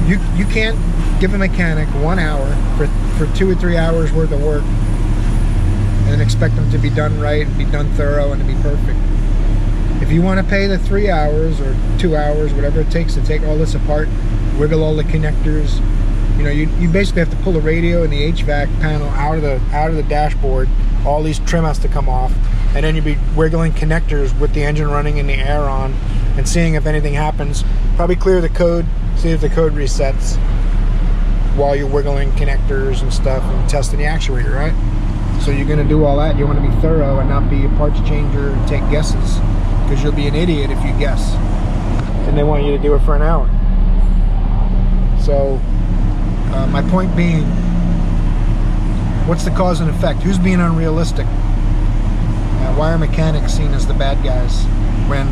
You can't give a mechanic 1 hour for 2 or 3 hours worth of work and expect them to be done right and be done thorough and to be perfect. If you want to pay the 3 hours or 2 hours, whatever it takes to take all this apart, wiggle all the connectors, you know, you basically have to pull the radio and the HVAC panel out of the dashboard. All these trim has to come off, and then you'd be wiggling connectors with the engine running and the air on, and seeing if anything happens. Probably clear the code, see if the code resets while you're wiggling connectors and stuff and testing the actuator, right? So you're going to do all that. You want to be thorough and not be a parts changer and take guesses, because you'll be an idiot if you guess. And they want you to do it for an hour. So my point being, what's the cause and effect? Who's being unrealistic? Why are mechanics seen as the bad guys when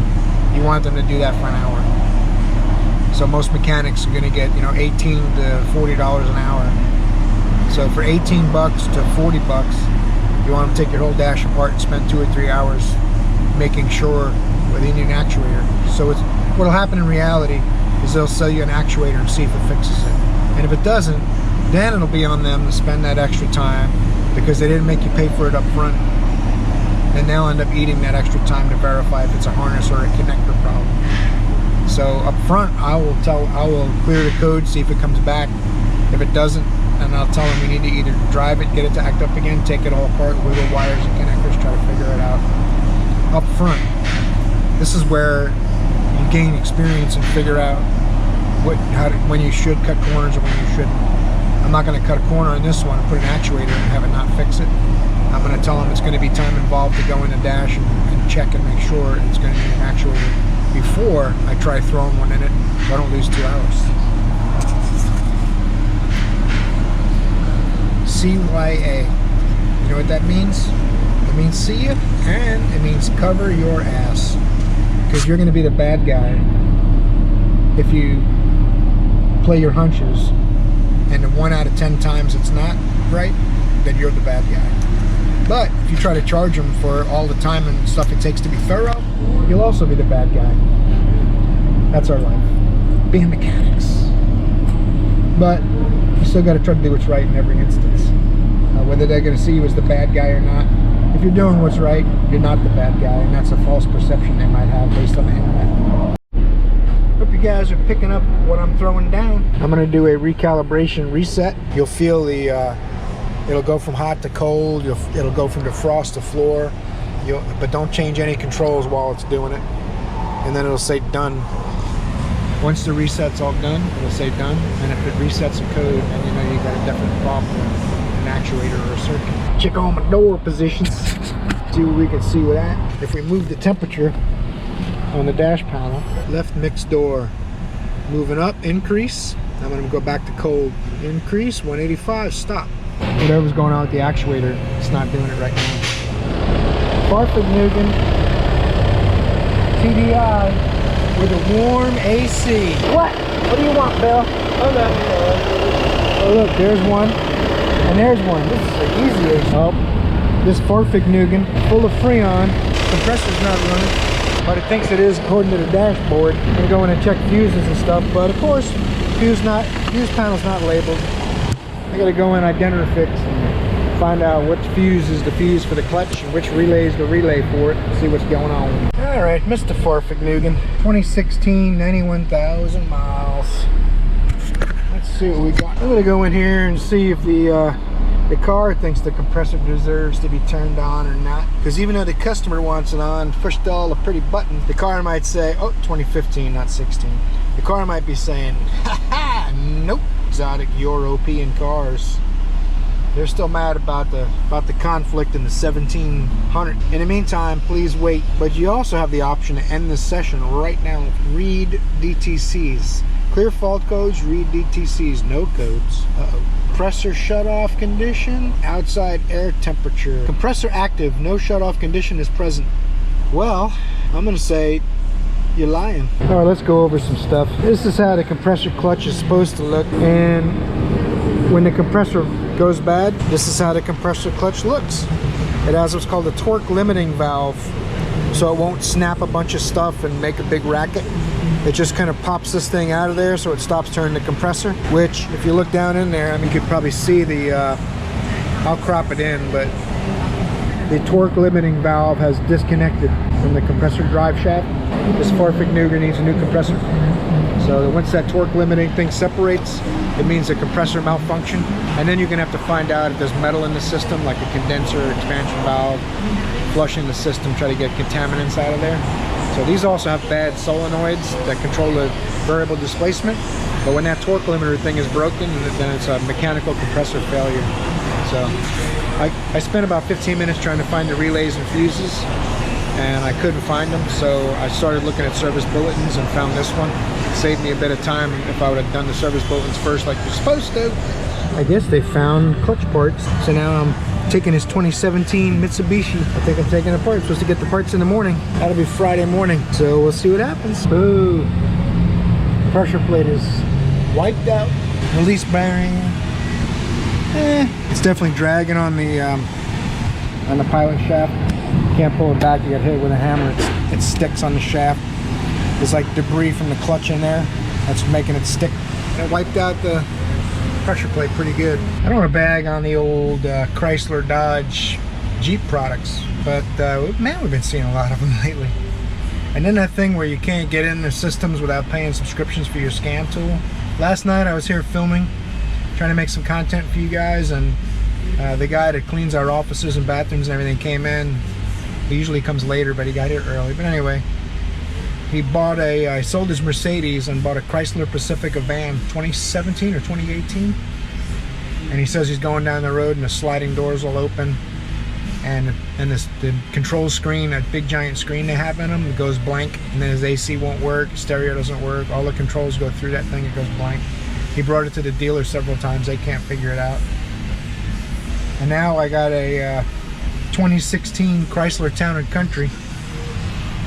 you want them to do that for an hour? So most mechanics are going to get, $18 to $40 an hour. So for 18 bucks to 40 bucks, you want to take your whole dash apart and spend 2 or 3 hours making sure with the Indian actuator. So what'll happen in reality is they'll sell you an actuator and see if it fixes it. And if it doesn't, then it'll be on them to spend that extra time because they didn't make you pay for it up front. And they'll end up eating that extra time to verify if it's a harness or a connector problem. So up front, I will clear the code, see if it comes back. If it doesn't, and I'll tell them we need to either drive it, get it to act up again, take it all apart, wiggle wires and connectors, try to figure it out. Up front, this is where you gain experience and figure out when you should cut corners and when you shouldn't. I'm not going to cut a corner on this one and put an actuator in and have it not fix it. I'm going to tell them it's going to be time involved to go in the dash and check and make sure it's going to be an actuator before I try throwing one in it, so I don't lose 2 hours. CYA. You know what that means? It means see you, and it means cover your ass. Because you're going to be the bad guy if you play your hunches, and in 1 out of 10 times it's not right, then you're the bad guy. But if you try to charge them for all the time and stuff it takes to be thorough, you'll also be the bad guy. That's our life, being mechanics. But you still got to try to do what's right in every instance. whether they're going to see you as the bad guy or not. If you're doing what's right, you're not the bad guy, and that's a false perception they might have based on the internet. Hope you guys are picking up what I'm throwing down. I'm going to do a recalibration reset. You'll feel the it'll go from hot to cold. It'll go from defrost to floor. But don't change any controls while it's doing it. And then it'll say done. Once the reset's all done, it'll say done. And if it resets a code, then you know you got a definite problem with an actuator or a circuit. Check all my door positions. See what we can see with that. If we move the temperature on the dash panel, left mixed door, moving up, increase. I'm going to go back to cold. Increase, 185, stop. Whatever's going on with the actuator, it's not doing it right now. Volkswagen TDI with a warm AC. What? What do you want, Bill? Oh, look, there's one. And there's one. This is an easier. Oh, this Volkswagen full of Freon. Compressor's not running, but it thinks it is according to the dashboard. I'm going to check fuses and stuff, but of course, fuse panel's not labeled. I gotta go in Identifix and find out which fuse is the fuse for the clutch and which relay is the relay for it. See what's going on. All right, Mr. Volkswagen, 2016, 91,000 miles. Let's see what we got. I'm gonna go in here and see if the car thinks the compressor deserves to be turned on or not. Because even though the customer wants it on, pushed all the pretty buttons, the car might say, oh, 2015, not 16. The car might be saying, ha, nope. Exotic European cars, they're still mad about the conflict in the 1700. In the meantime, please wait. But you also have the option to end the session right now. Read DTCs, clear fault codes, read DTCs, no codes. Compressor shut-off condition, outside air temperature, compressor active, no shut-off condition is present. Well, I'm gonna say you're lying. All right, let's go over some stuff. This is how the compressor clutch is supposed to look, and when the compressor goes bad, this is how the compressor clutch looks. It has what's called a torque limiting valve, so it won't snap a bunch of stuff and make a big racket. It just kind of pops this thing out of there so it stops turning the compressor, which if you look down in there, I mean, you could probably see the, I'll crop it in, but the torque limiting valve has disconnected from the compressor drive shaft. This Volkswagen needs a new compressor. So once that torque limiting thing separates, it means the compressor malfunction. And then you're gonna have to find out if there's metal in the system, like a condenser, expansion valve, flushing the system, try to get contaminants out of there. So these also have bad solenoids that control the variable displacement. But when that torque limiter thing is broken, then it's a mechanical compressor failure. So I spent about 15 minutes trying to find the relays and fuses, and I couldn't find them, so I started looking at service bulletins and found this one. It saved me a bit of time if I would have done the service bulletins first like you're supposed to. I guess they found clutch parts, so now I'm taking his 2017 Mitsubishi. I think I'm taking it apart. I'm supposed to get the parts in the morning. That'll be Friday morning, so we'll see what happens. Ooh, pressure plate is wiped out. Release bearing. It's definitely dragging on the pilot shaft. Can't pull it back, you get hit with a hammer. It sticks on the shaft. There's like debris from the clutch in there that's making it stick. And it wiped out the pressure plate pretty good. I don't want to bag on the old Chrysler, Dodge, Jeep products, but man, we've been seeing a lot of them lately. And then that thing where you can't get in their systems without paying subscriptions for your scan tool. Last night I was here filming, trying to make some content for you guys, and the guy that cleans our offices and bathrooms and everything came in. He usually comes later, but he got here early. But anyway, he bought I sold his Mercedes and bought a Chrysler Pacifica van, 2017 or 2018. And he says he's going down the road and the sliding doors will open. And the control screen, that big giant screen they have in them, it goes blank. And then his AC won't work, stereo doesn't work. All the controls go through that thing, it goes blank. He brought it to the dealer several times, they can't figure it out. And now I got a 2016 Chrysler Town and Country,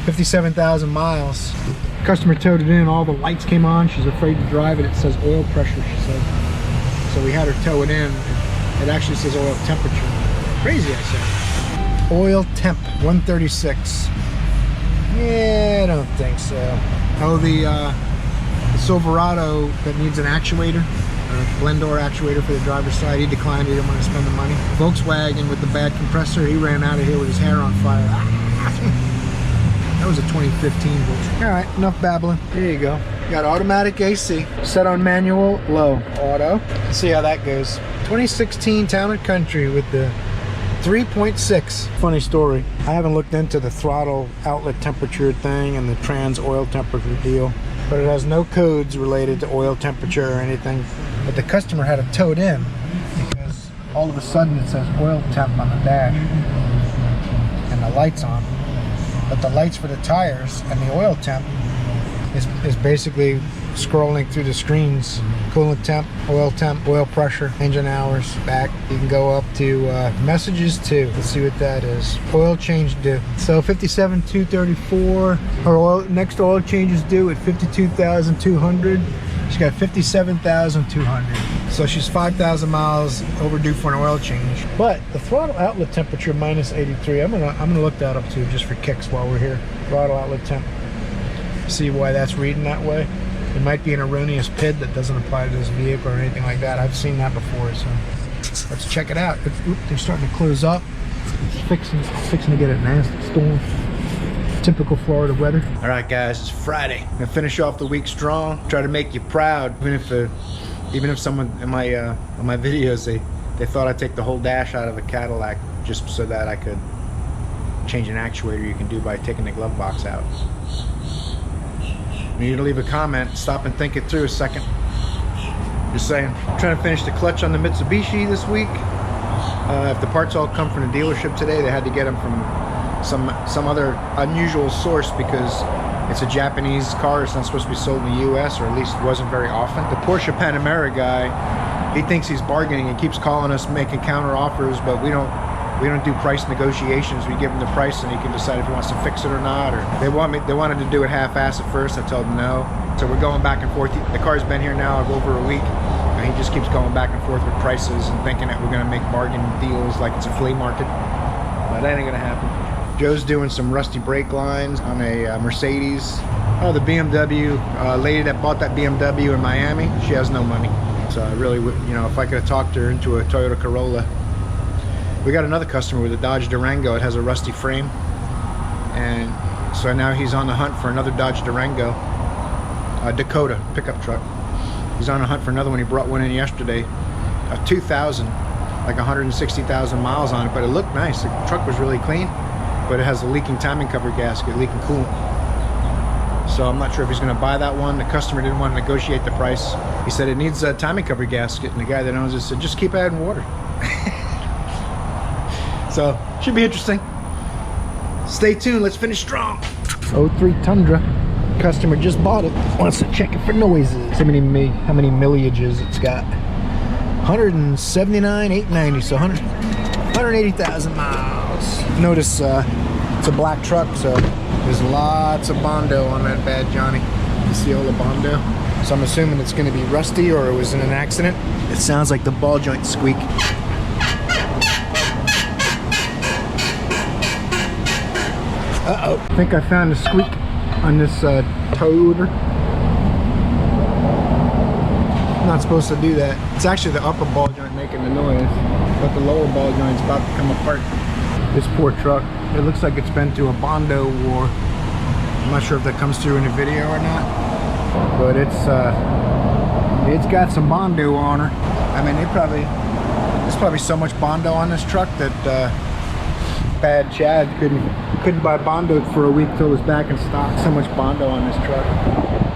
57,000 miles. Customer towed it in, all the lights came on, she's afraid to drive it. It says oil pressure, she said. So we had her tow it in. It actually says oil temperature. Crazy, I said. Oil temp, 136. Yeah, I don't think so. Oh, the Silverado that needs an actuator, blend door actuator for the driver's side. He declined, he didn't want to spend the money. Volkswagen with the bad compressor, he ran out of here with his hair on fire. That was a 2015 Volkswagen. All right, enough babbling. There you go. Got automatic AC, set on manual, low. Auto. Let's see how that goes. 2016 Town and Country with the 3.6. Funny story. I haven't looked into the throttle outlet temperature thing and the trans oil temperature deal, but it has no codes related to oil temperature or anything. But the customer had it towed in because all of a sudden it says oil temp on the dash and the lights on. But the lights for the tires and the oil temp is basically scrolling through the screens. Coolant temp, oil pressure, engine hours, back. You can go up to messages too. Let's see what that is. Oil change due. So 57,234. Her next oil change is due at 52,200. She's got 57,200. So she's 5,000 miles overdue for an oil change. But the throttle outlet temperature minus 83. I'm gonna look that up too, just for kicks while we're here. Throttle outlet temp. See why that's reading that way. It might be an erroneous PID that doesn't apply to this vehicle or anything like that. I've seen that before, so let's check it out. They're starting to close up. It's fixing to get a nasty storm. Typical Florida weather. All right, guys, it's Friday. I'm gonna finish off the week strong. Try to make you proud, even if someone in my videos they thought I'd take the whole dash out of a Cadillac just so that I could change an actuator. You can do by taking the glove box out. You need to leave a comment, stop and think it through a second. Just saying. I'm trying to finish the clutch on the Mitsubishi this week. If the parts all come from the dealership today, they had to get them from some other unusual source because it's a Japanese car. It's not supposed to be sold in the US, or at least wasn't very often. The Porsche Panamera guy, he thinks he's bargaining and keeps calling us, making counter offers, but we don't do price negotiations. We give him the price and he can decide if he wants to fix it or not. Or they wanted to do it half-ass at first. I told him no. So we're going back and forth. The car's been here now over a week, and he just keeps going back and forth with prices and thinking that we're gonna make bargain deals like it's a flea market. But that ain't gonna happen. Joe's doing some rusty brake lines on a Mercedes. Oh, the BMW lady that bought that BMW in Miami, she has no money. So I really would, if I could have talked her into a Toyota Corolla. We got another customer with a Dodge Durango. It has a rusty frame, and so now he's on the hunt for another Dodge Durango, Dakota pickup truck. He's on a hunt for another one. He brought one in yesterday, a 2000, like 160,000 miles on it, but it looked nice. The truck was really clean, but it has a leaking timing cover gasket, leaking coolant. So I'm not sure if he's going to buy that one. The customer didn't want to negotiate the price. He said it needs a timing cover gasket, and the guy that owns it said just keep adding water. So, should be interesting. Stay tuned, let's finish strong. 03 Tundra. Customer just bought it. Wants to check it for noises. How many millages it's got. 179,890, so 180,000 miles. Notice it's a black truck, so there's lots of Bondo on that bad Johnny. You see all the Bondo? So I'm assuming it's gonna be rusty or it was in an accident. It sounds like the ball joint squeak. Uh-oh. I think I found a squeak on this toader. I'm not supposed to do that. It's actually the upper ball joint making the noise, but the lower ball joint's about to come apart. This poor truck, it looks like it's been through a Bondo war. I'm not sure if that comes through in the video or not, but it's got some Bondo on her. I mean, there's probably so much Bondo on this truck that bad Chad couldn't buy Bondo for a week till it was back in stock. So much Bondo on this truck.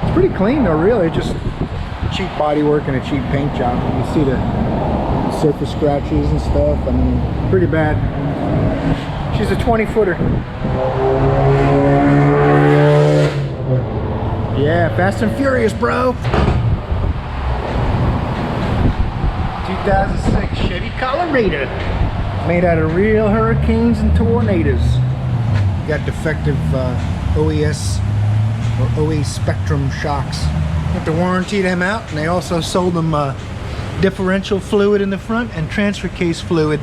It's pretty clean though, really. Just cheap body work and a cheap paint job. You see the surface scratches and stuff. I mean, pretty bad. She's a 20-footer. Yeah, Fast and Furious, bro. 2006 Chevy Colorado. Made out of real hurricanes and tornadoes. Got defective OES or OE Spectrum shocks. Have to warranty them out, and they also sold them differential fluid in the front and transfer case fluid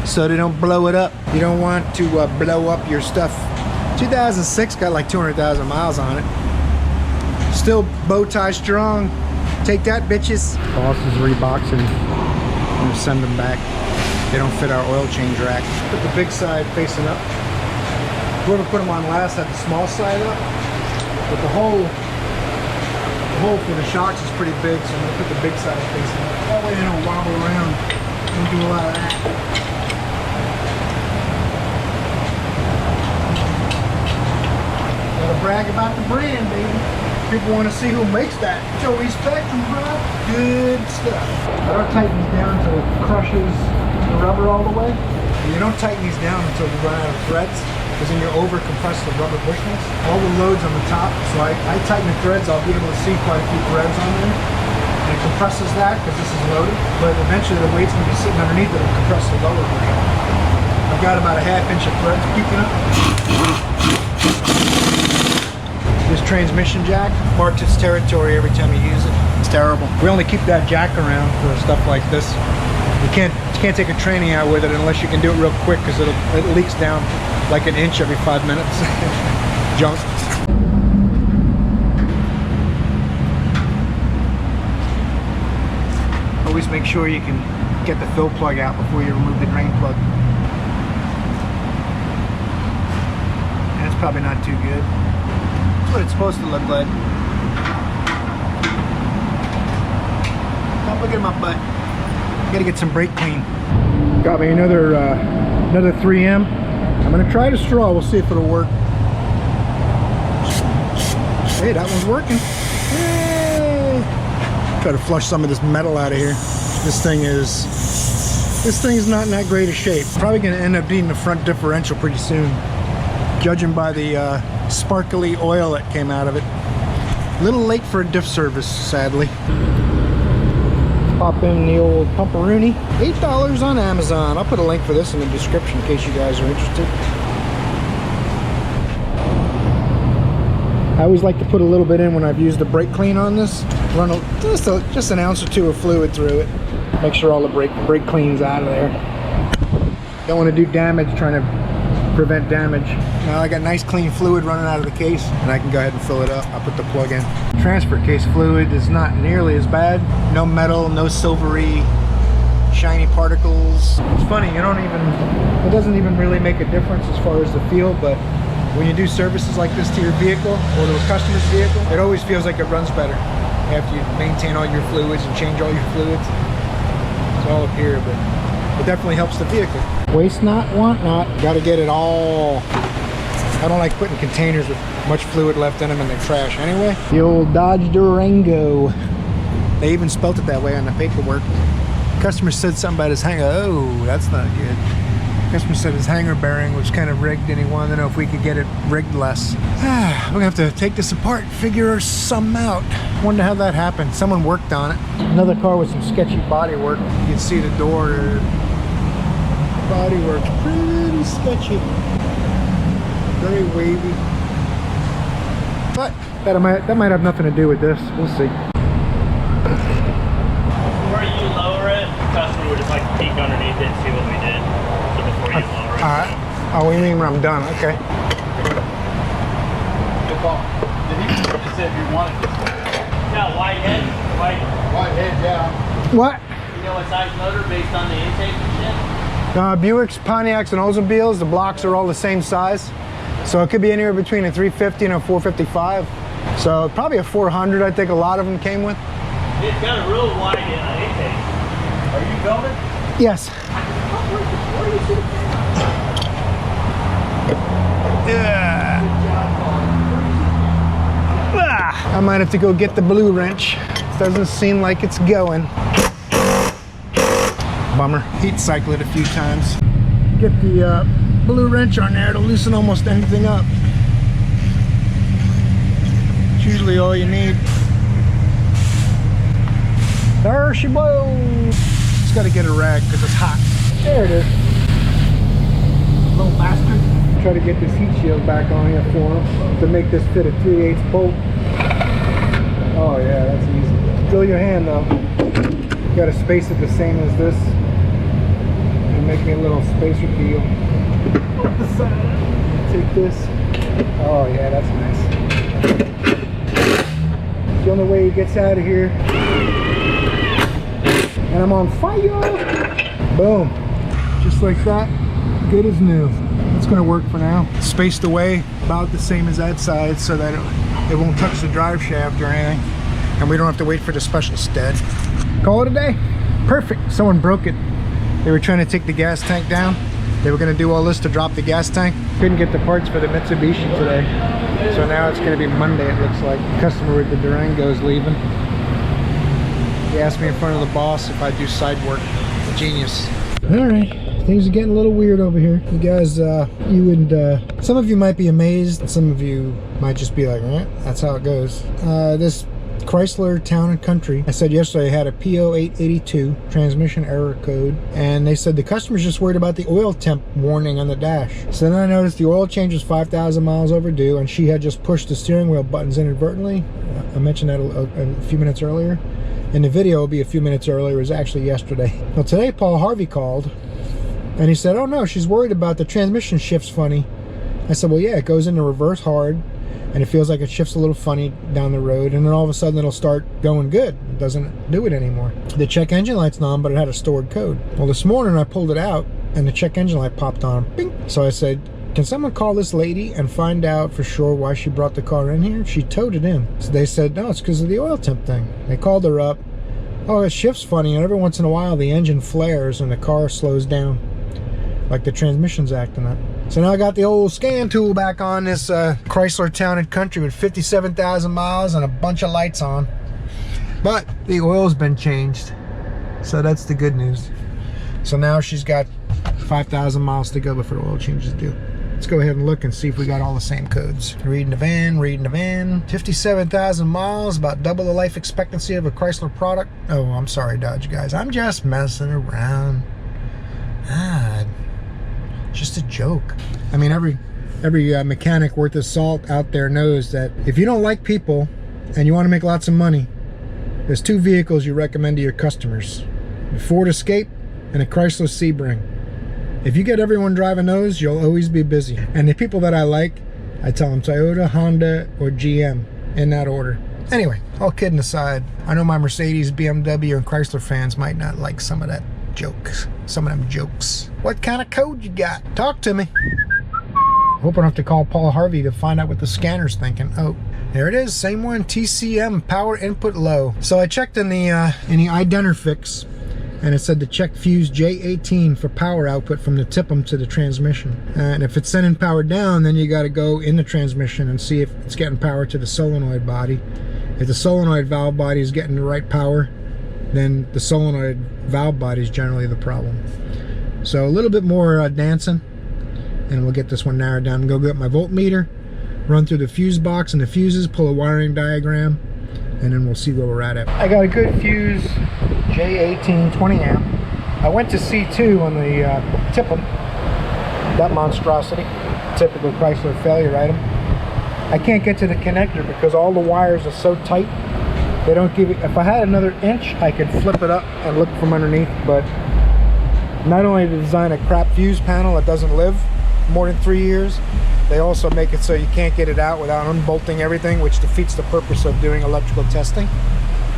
so they don't blow it up. You don't want to blow up your stuff. 2006 got like 200,000 miles on it. Still bow tie strong. Take that, bitches. Boss is reboxing. I'm gonna send them back. They don't fit our oil change rack. Put the big side facing up. Whoever put them on last had the small side up. But the hole for the shocks is pretty big, so I'm gonna put the big side facing up. That way they don't wobble around. Don't do a lot of that. Gotta brag about the brand, baby. People want to see who makes that. Joey Spectrum, bro. Good stuff. I don't tighten these down until it crushes the rubber all the way. And you don't tighten these down until you run out of threads, because then you over compress the rubber bushings. All the loads on the top, so I tighten the threads. I'll be able to see quite a few threads on there. And it compresses that because this is loaded. But eventually the weight's going to be sitting underneath it and compress the lower version. I've got about a ½ inch of threads peeking up. This transmission jack marks its territory every time you use it. It's terrible. We only keep that jack around for stuff like this. You can't take a tranny out with it unless you can do it real quick, because it leaks down like an inch every 5 minutes. Junk. Always make sure you can get the fill plug out before you remove the drain plug. That's probably not too good. What it's supposed to look like. Oh, look at my butt. Gotta get some brake clean. Got me another 3M. I'm gonna try the straw. We'll see if it'll work. Hey, that one's working. Yay! Try to flush some of this metal out of here. This thing is not in that great a shape. Probably gonna end up needing the front differential pretty soon, judging by the sparkly oil that came out of it. A little late for a diff service, sadly. Pop in the old pumperoonie. $8 on Amazon. I'll put a link for this in the description in case you guys are interested. I always like to put a little bit in when I've used the brake clean on this. Run just an ounce or two of fluid through it. Make sure all the brake clean's out of there. Don't want to do damage trying to prevent damage. Now I got nice clean fluid running out of the case, and I can go ahead and fill it up. I'll put the plug in. Transfer case fluid is not nearly as bad. No metal, no silvery, shiny particles. It's funny, it doesn't even really make a difference as far as the feel, but when you do services like this to your vehicle or to a customer's vehicle, it always feels like it runs better after you maintain all your fluids and change all your fluids. It's all up here, but it definitely helps the vehicle. Waste not, want not. Gotta get it all. I don't like putting containers with much fluid left in them and they're trash anyway. The old Dodge Durango. They even spelt it that way on the paperwork. Customer said something about his hanger. Oh, that's not good. Customer said his hanger bearing was kind of rigged and he wanted to know if we could get it rigged less. We're gonna have to take this apart, figure some out. Wonder how that happened. Someone worked on it. Another car with some sketchy body work. You can see the door. Body work pretty sketchy. Very wavy. But that might have nothing to do with this. We'll see. Before you lower it, the customer would just like to peek underneath it and see what we did. So before you lower it. Alright. Oh, we mean when I'm done. Okay. Good call. Did he just say if you wanted this? Yeah, wide head. Wide head, yeah. What? You know what size motor based on the intake and shit? Buicks, Pontiacs, and Oldsmobiles, the blocks are all the same size. So it could be anywhere between a 350 and a 455. So probably a 400, I think a lot of them came with. It's got a real wide intake. Are you filming? Yes. Yeah. I might have to go get the blue wrench. It doesn't seem like it's going. Bummer. Heat cycle it a few times. Get the blue wrench on there to loosen almost anything up. It's usually all you need. There she blows. Just gotta get a rag because it's hot. There it is. Little bastard. Try to get this heat shield back on here for him to make this fit a 3/8 bolt. Oh yeah, that's easy. Fill your hand though. You gotta space it the same as this. And make me a little spacer peel. Take this. Oh yeah, that's nice. The only way he gets out of here and I'm on fire. Boom, just like that, good as new. It's gonna work for now. Spaced away about the same as that side so that it won't touch the drive shaft or anything, and we don't have to wait for the special stud. Call it a day. Perfect. Someone broke it. They were trying to take the gas tank down. They were going to do all this to drop the gas tank. Couldn't get the parts for the Mitsubishi today, so now it's going to be Monday, it looks like. The customer with the Durango is leaving. He asked me in front of the boss if I do side work. Genius. All right, things are getting a little weird over here. You guys, some of you might be amazed, and some of you might just be like, eh, that's how it goes. This Chrysler Town and Country, I said yesterday, had a P0882 transmission error code, and they said the customer's just worried about the oil temp warning on the dash. So then I noticed the oil change was 5,000 miles overdue, and she had just pushed the steering wheel buttons inadvertently. I mentioned that a few minutes earlier. In the video, it'll be a few minutes earlier. It was actually yesterday. Well, today Paul Harvey called, and he said, oh no, she's worried about the transmission shifts funny. I said, well yeah, it goes into reverse hard, and it feels like it shifts a little funny down the road, and then all of a sudden it'll start going good. It doesn't do it anymore. The check engine light's on, but it had a stored code. Well, this morning I pulled it out and the check engine light popped on. Bing. So I said, can someone call this lady and find out for sure why she brought the car in here? She towed it in. So they said, no, it's because of the oil temp thing. They called her up. Oh, it shifts funny, and every once in a while the engine flares and the car slows down, like the transmission's acting up. So now I got the old scan tool back on this Chrysler Town and Country with 57,000 miles and a bunch of lights on. But the oil's been changed, so that's the good news. So now she's got 5,000 miles to go before the oil change is due. Let's go ahead and look and see if we got all the same codes. Reading the van. 57,000 miles, about double the life expectancy of a Chrysler product. Oh, I'm sorry, Dodge guys. I'm just messing around. Just a joke. I mean, every mechanic worth his salt out there knows that if you don't like people and you want to make lots of money, there's two vehicles you recommend to your customers: the Ford Escape and a Chrysler Sebring. If you get everyone driving those, you'll always be busy. And the people that I like, I tell them Toyota, Honda, or GM, in that order. Anyway, all kidding aside, I know my Mercedes, BMW, and Chrysler fans might not like some of that jokes. Some of them jokes. What kind of code you got? Talk to me. Hope I don't have to call Paul Harvey to find out what the scanner's thinking. Oh, there it is, same one, TCM, power input low. So I checked in the iDentifix, and it said to check fuse J18 for power output from the TIPM to the transmission. And if it's sending power down, then you got to go in the transmission and see if it's getting power to the solenoid body. If the solenoid valve body is getting the right power, then the solenoid valve body is generally the problem. So a little bit more dancing, and we'll get this one narrowed down. Go get my voltmeter, run through the fuse box and the fuses, pull a wiring diagram, and then we'll see where we're at. I got a good fuse, J18 20 amp. I went to C2 on the TIPM, that monstrosity, typical Chrysler failure item. I can't get to the connector because all the wires are so tight. They don't give it. If I had another inch, I could flip it up and look from underneath. But not only to design a crap fuse panel that doesn't live more than 3 years, they also make it so you can't get it out without unbolting everything, which defeats the purpose of doing electrical testing.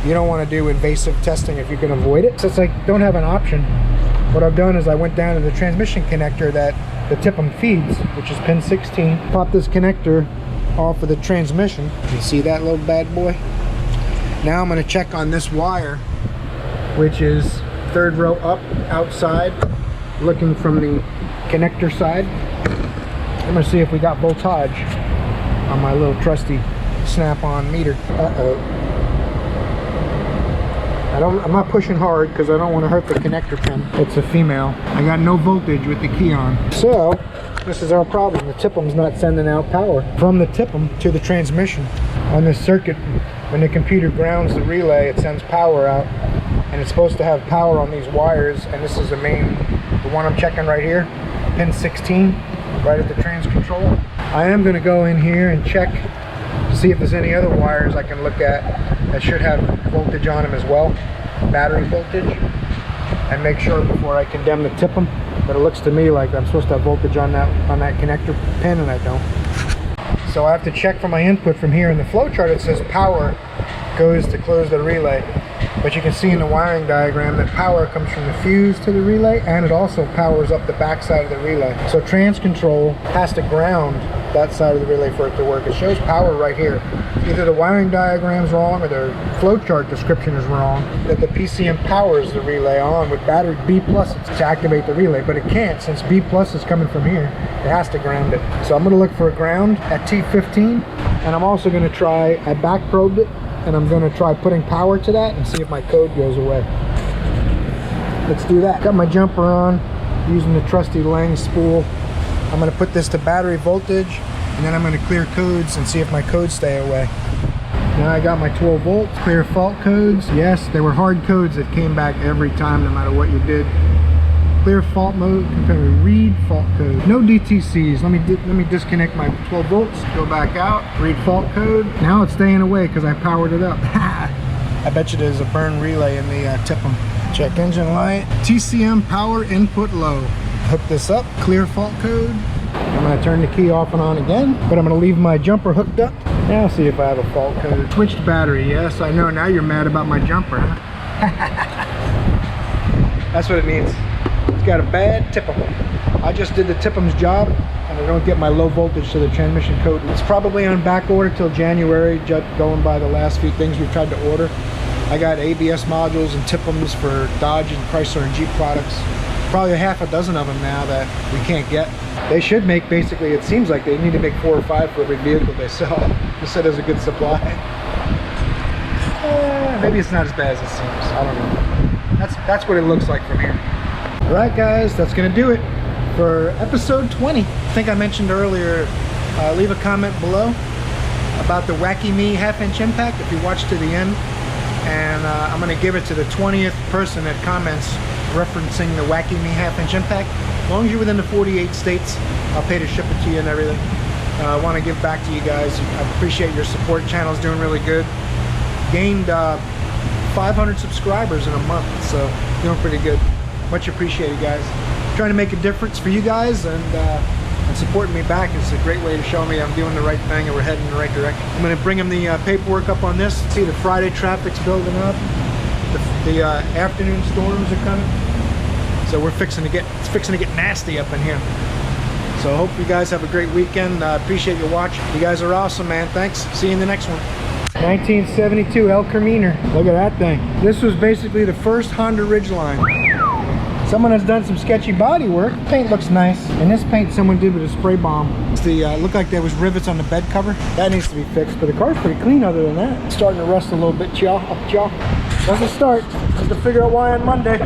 You don't want to do invasive testing if you can avoid it. So it's like, don't have an option. What I've done is I went down to the transmission connector that the TIPM feeds, which is pin 16, pop this connector off of the transmission. You see that little bad boy? Now I'm going to check on this wire, which is third row up outside, looking from the connector side. I'm going to see if we got voltage on my little trusty snap-on meter. I'm not pushing hard because I don't want to hurt the connector pin. It's a female. I got no voltage with the key on. So this is our problem. The TIPM's not sending out power from the TIPM to the transmission. On this circuit, when the computer grounds the relay, it sends power out, and it's supposed to have power on these wires. And this is the one I'm checking right here, pin 16, right at the trans control. I am going to go in here and check to see if there's any other wires I can look at that should have voltage on them as well, battery voltage, and make sure before I condemn the TIPM. But it looks to me like I'm supposed to have voltage on that connector pin, and I don't. So I have to check for my input from here. In the flow chart it says power goes to close the relay. But you can see in the wiring diagram that power comes from the fuse to the relay, and it also powers up the back side of the relay. So trans control has to ground that side of the relay for it to work. It shows power right here. Either the wiring diagram's wrong or the flowchart description is wrong, that the PCM powers the relay on with battery B+ to activate the relay, but it can't since B+ is coming from here. It has to ground it. So I'm going to look for a ground at T15, and I'm also going to try, I back probed it, and I'm going to try putting power to that and see if my code goes away. Let's do that. Got my jumper on using the trusty Lang spool. I'm going to put this to battery voltage, and then I'm going to clear codes and see if my codes stay away. Now I got my 12 volts, clear fault codes. Yes, they were hard codes that came back every time no matter what you did. Clear fault mode, compare read fault code. No DTCs. Let me disconnect my 12 volts, go back out, read fault code. Now it's staying away because I powered it up. I bet you there's a burn relay in the tip-em. Check engine light. TCM power input low. Hook this up, clear fault code. I'm going to turn the key off and on again, but I'm going to leave my jumper hooked up. Now see if I have a fault code. Switched battery. Yes, I know. Now you're mad about my jumper, huh? That's what it means. It's got a bad tip-em. I just did the tip-em's job, and I don't get my low voltage to the transmission code. It's probably on back order till January, going by the last few things we tried to order. I got ABS modules and tip-ems for Dodge and Chrysler and Jeep products. Probably a half a dozen of them now that we can't get. They should make, basically, it seems like they need to make 4 or 5 for every vehicle they sell. Just so there's a good supply. Maybe it's not as bad as it seems. I don't know. That's what it looks like from here. All right, guys, that's gonna do it for episode 20. I think I mentioned earlier, leave a comment below about the Wacky Me half-inch impact if you watch to the end. And I'm gonna give it to the 20th person that comments referencing the Wacky Me half-inch impact. As long as you're within the 48 states, I'll pay to ship it to you and everything. I want to give back to you guys. I appreciate your support. Channel's doing really good. Gained 500 subscribers in a month, so doing pretty good. Much appreciated, guys. Trying to make a difference for you guys, and supporting me back is a great way to show me I'm doing the right thing and we're heading in the right direction. I'm going to bring them the paperwork up on this. See, the Friday traffic's building up. The afternoon storms are coming. So it's fixing to get nasty up in here. So I hope you guys have a great weekend. Appreciate your watch. You guys are awesome, man. Thanks. See you in the next one. 1972 El Camino. Look at that thing. This was basically the first Honda Ridgeline. Someone has done some sketchy body work. Paint looks nice. And this paint someone did with a spray bomb. It's the looked like there was rivets on the bed cover. That needs to be fixed, but the car's pretty clean other than that. It's starting to rust a little bit, y'all. Doesn't start. Have to figure out why on Monday.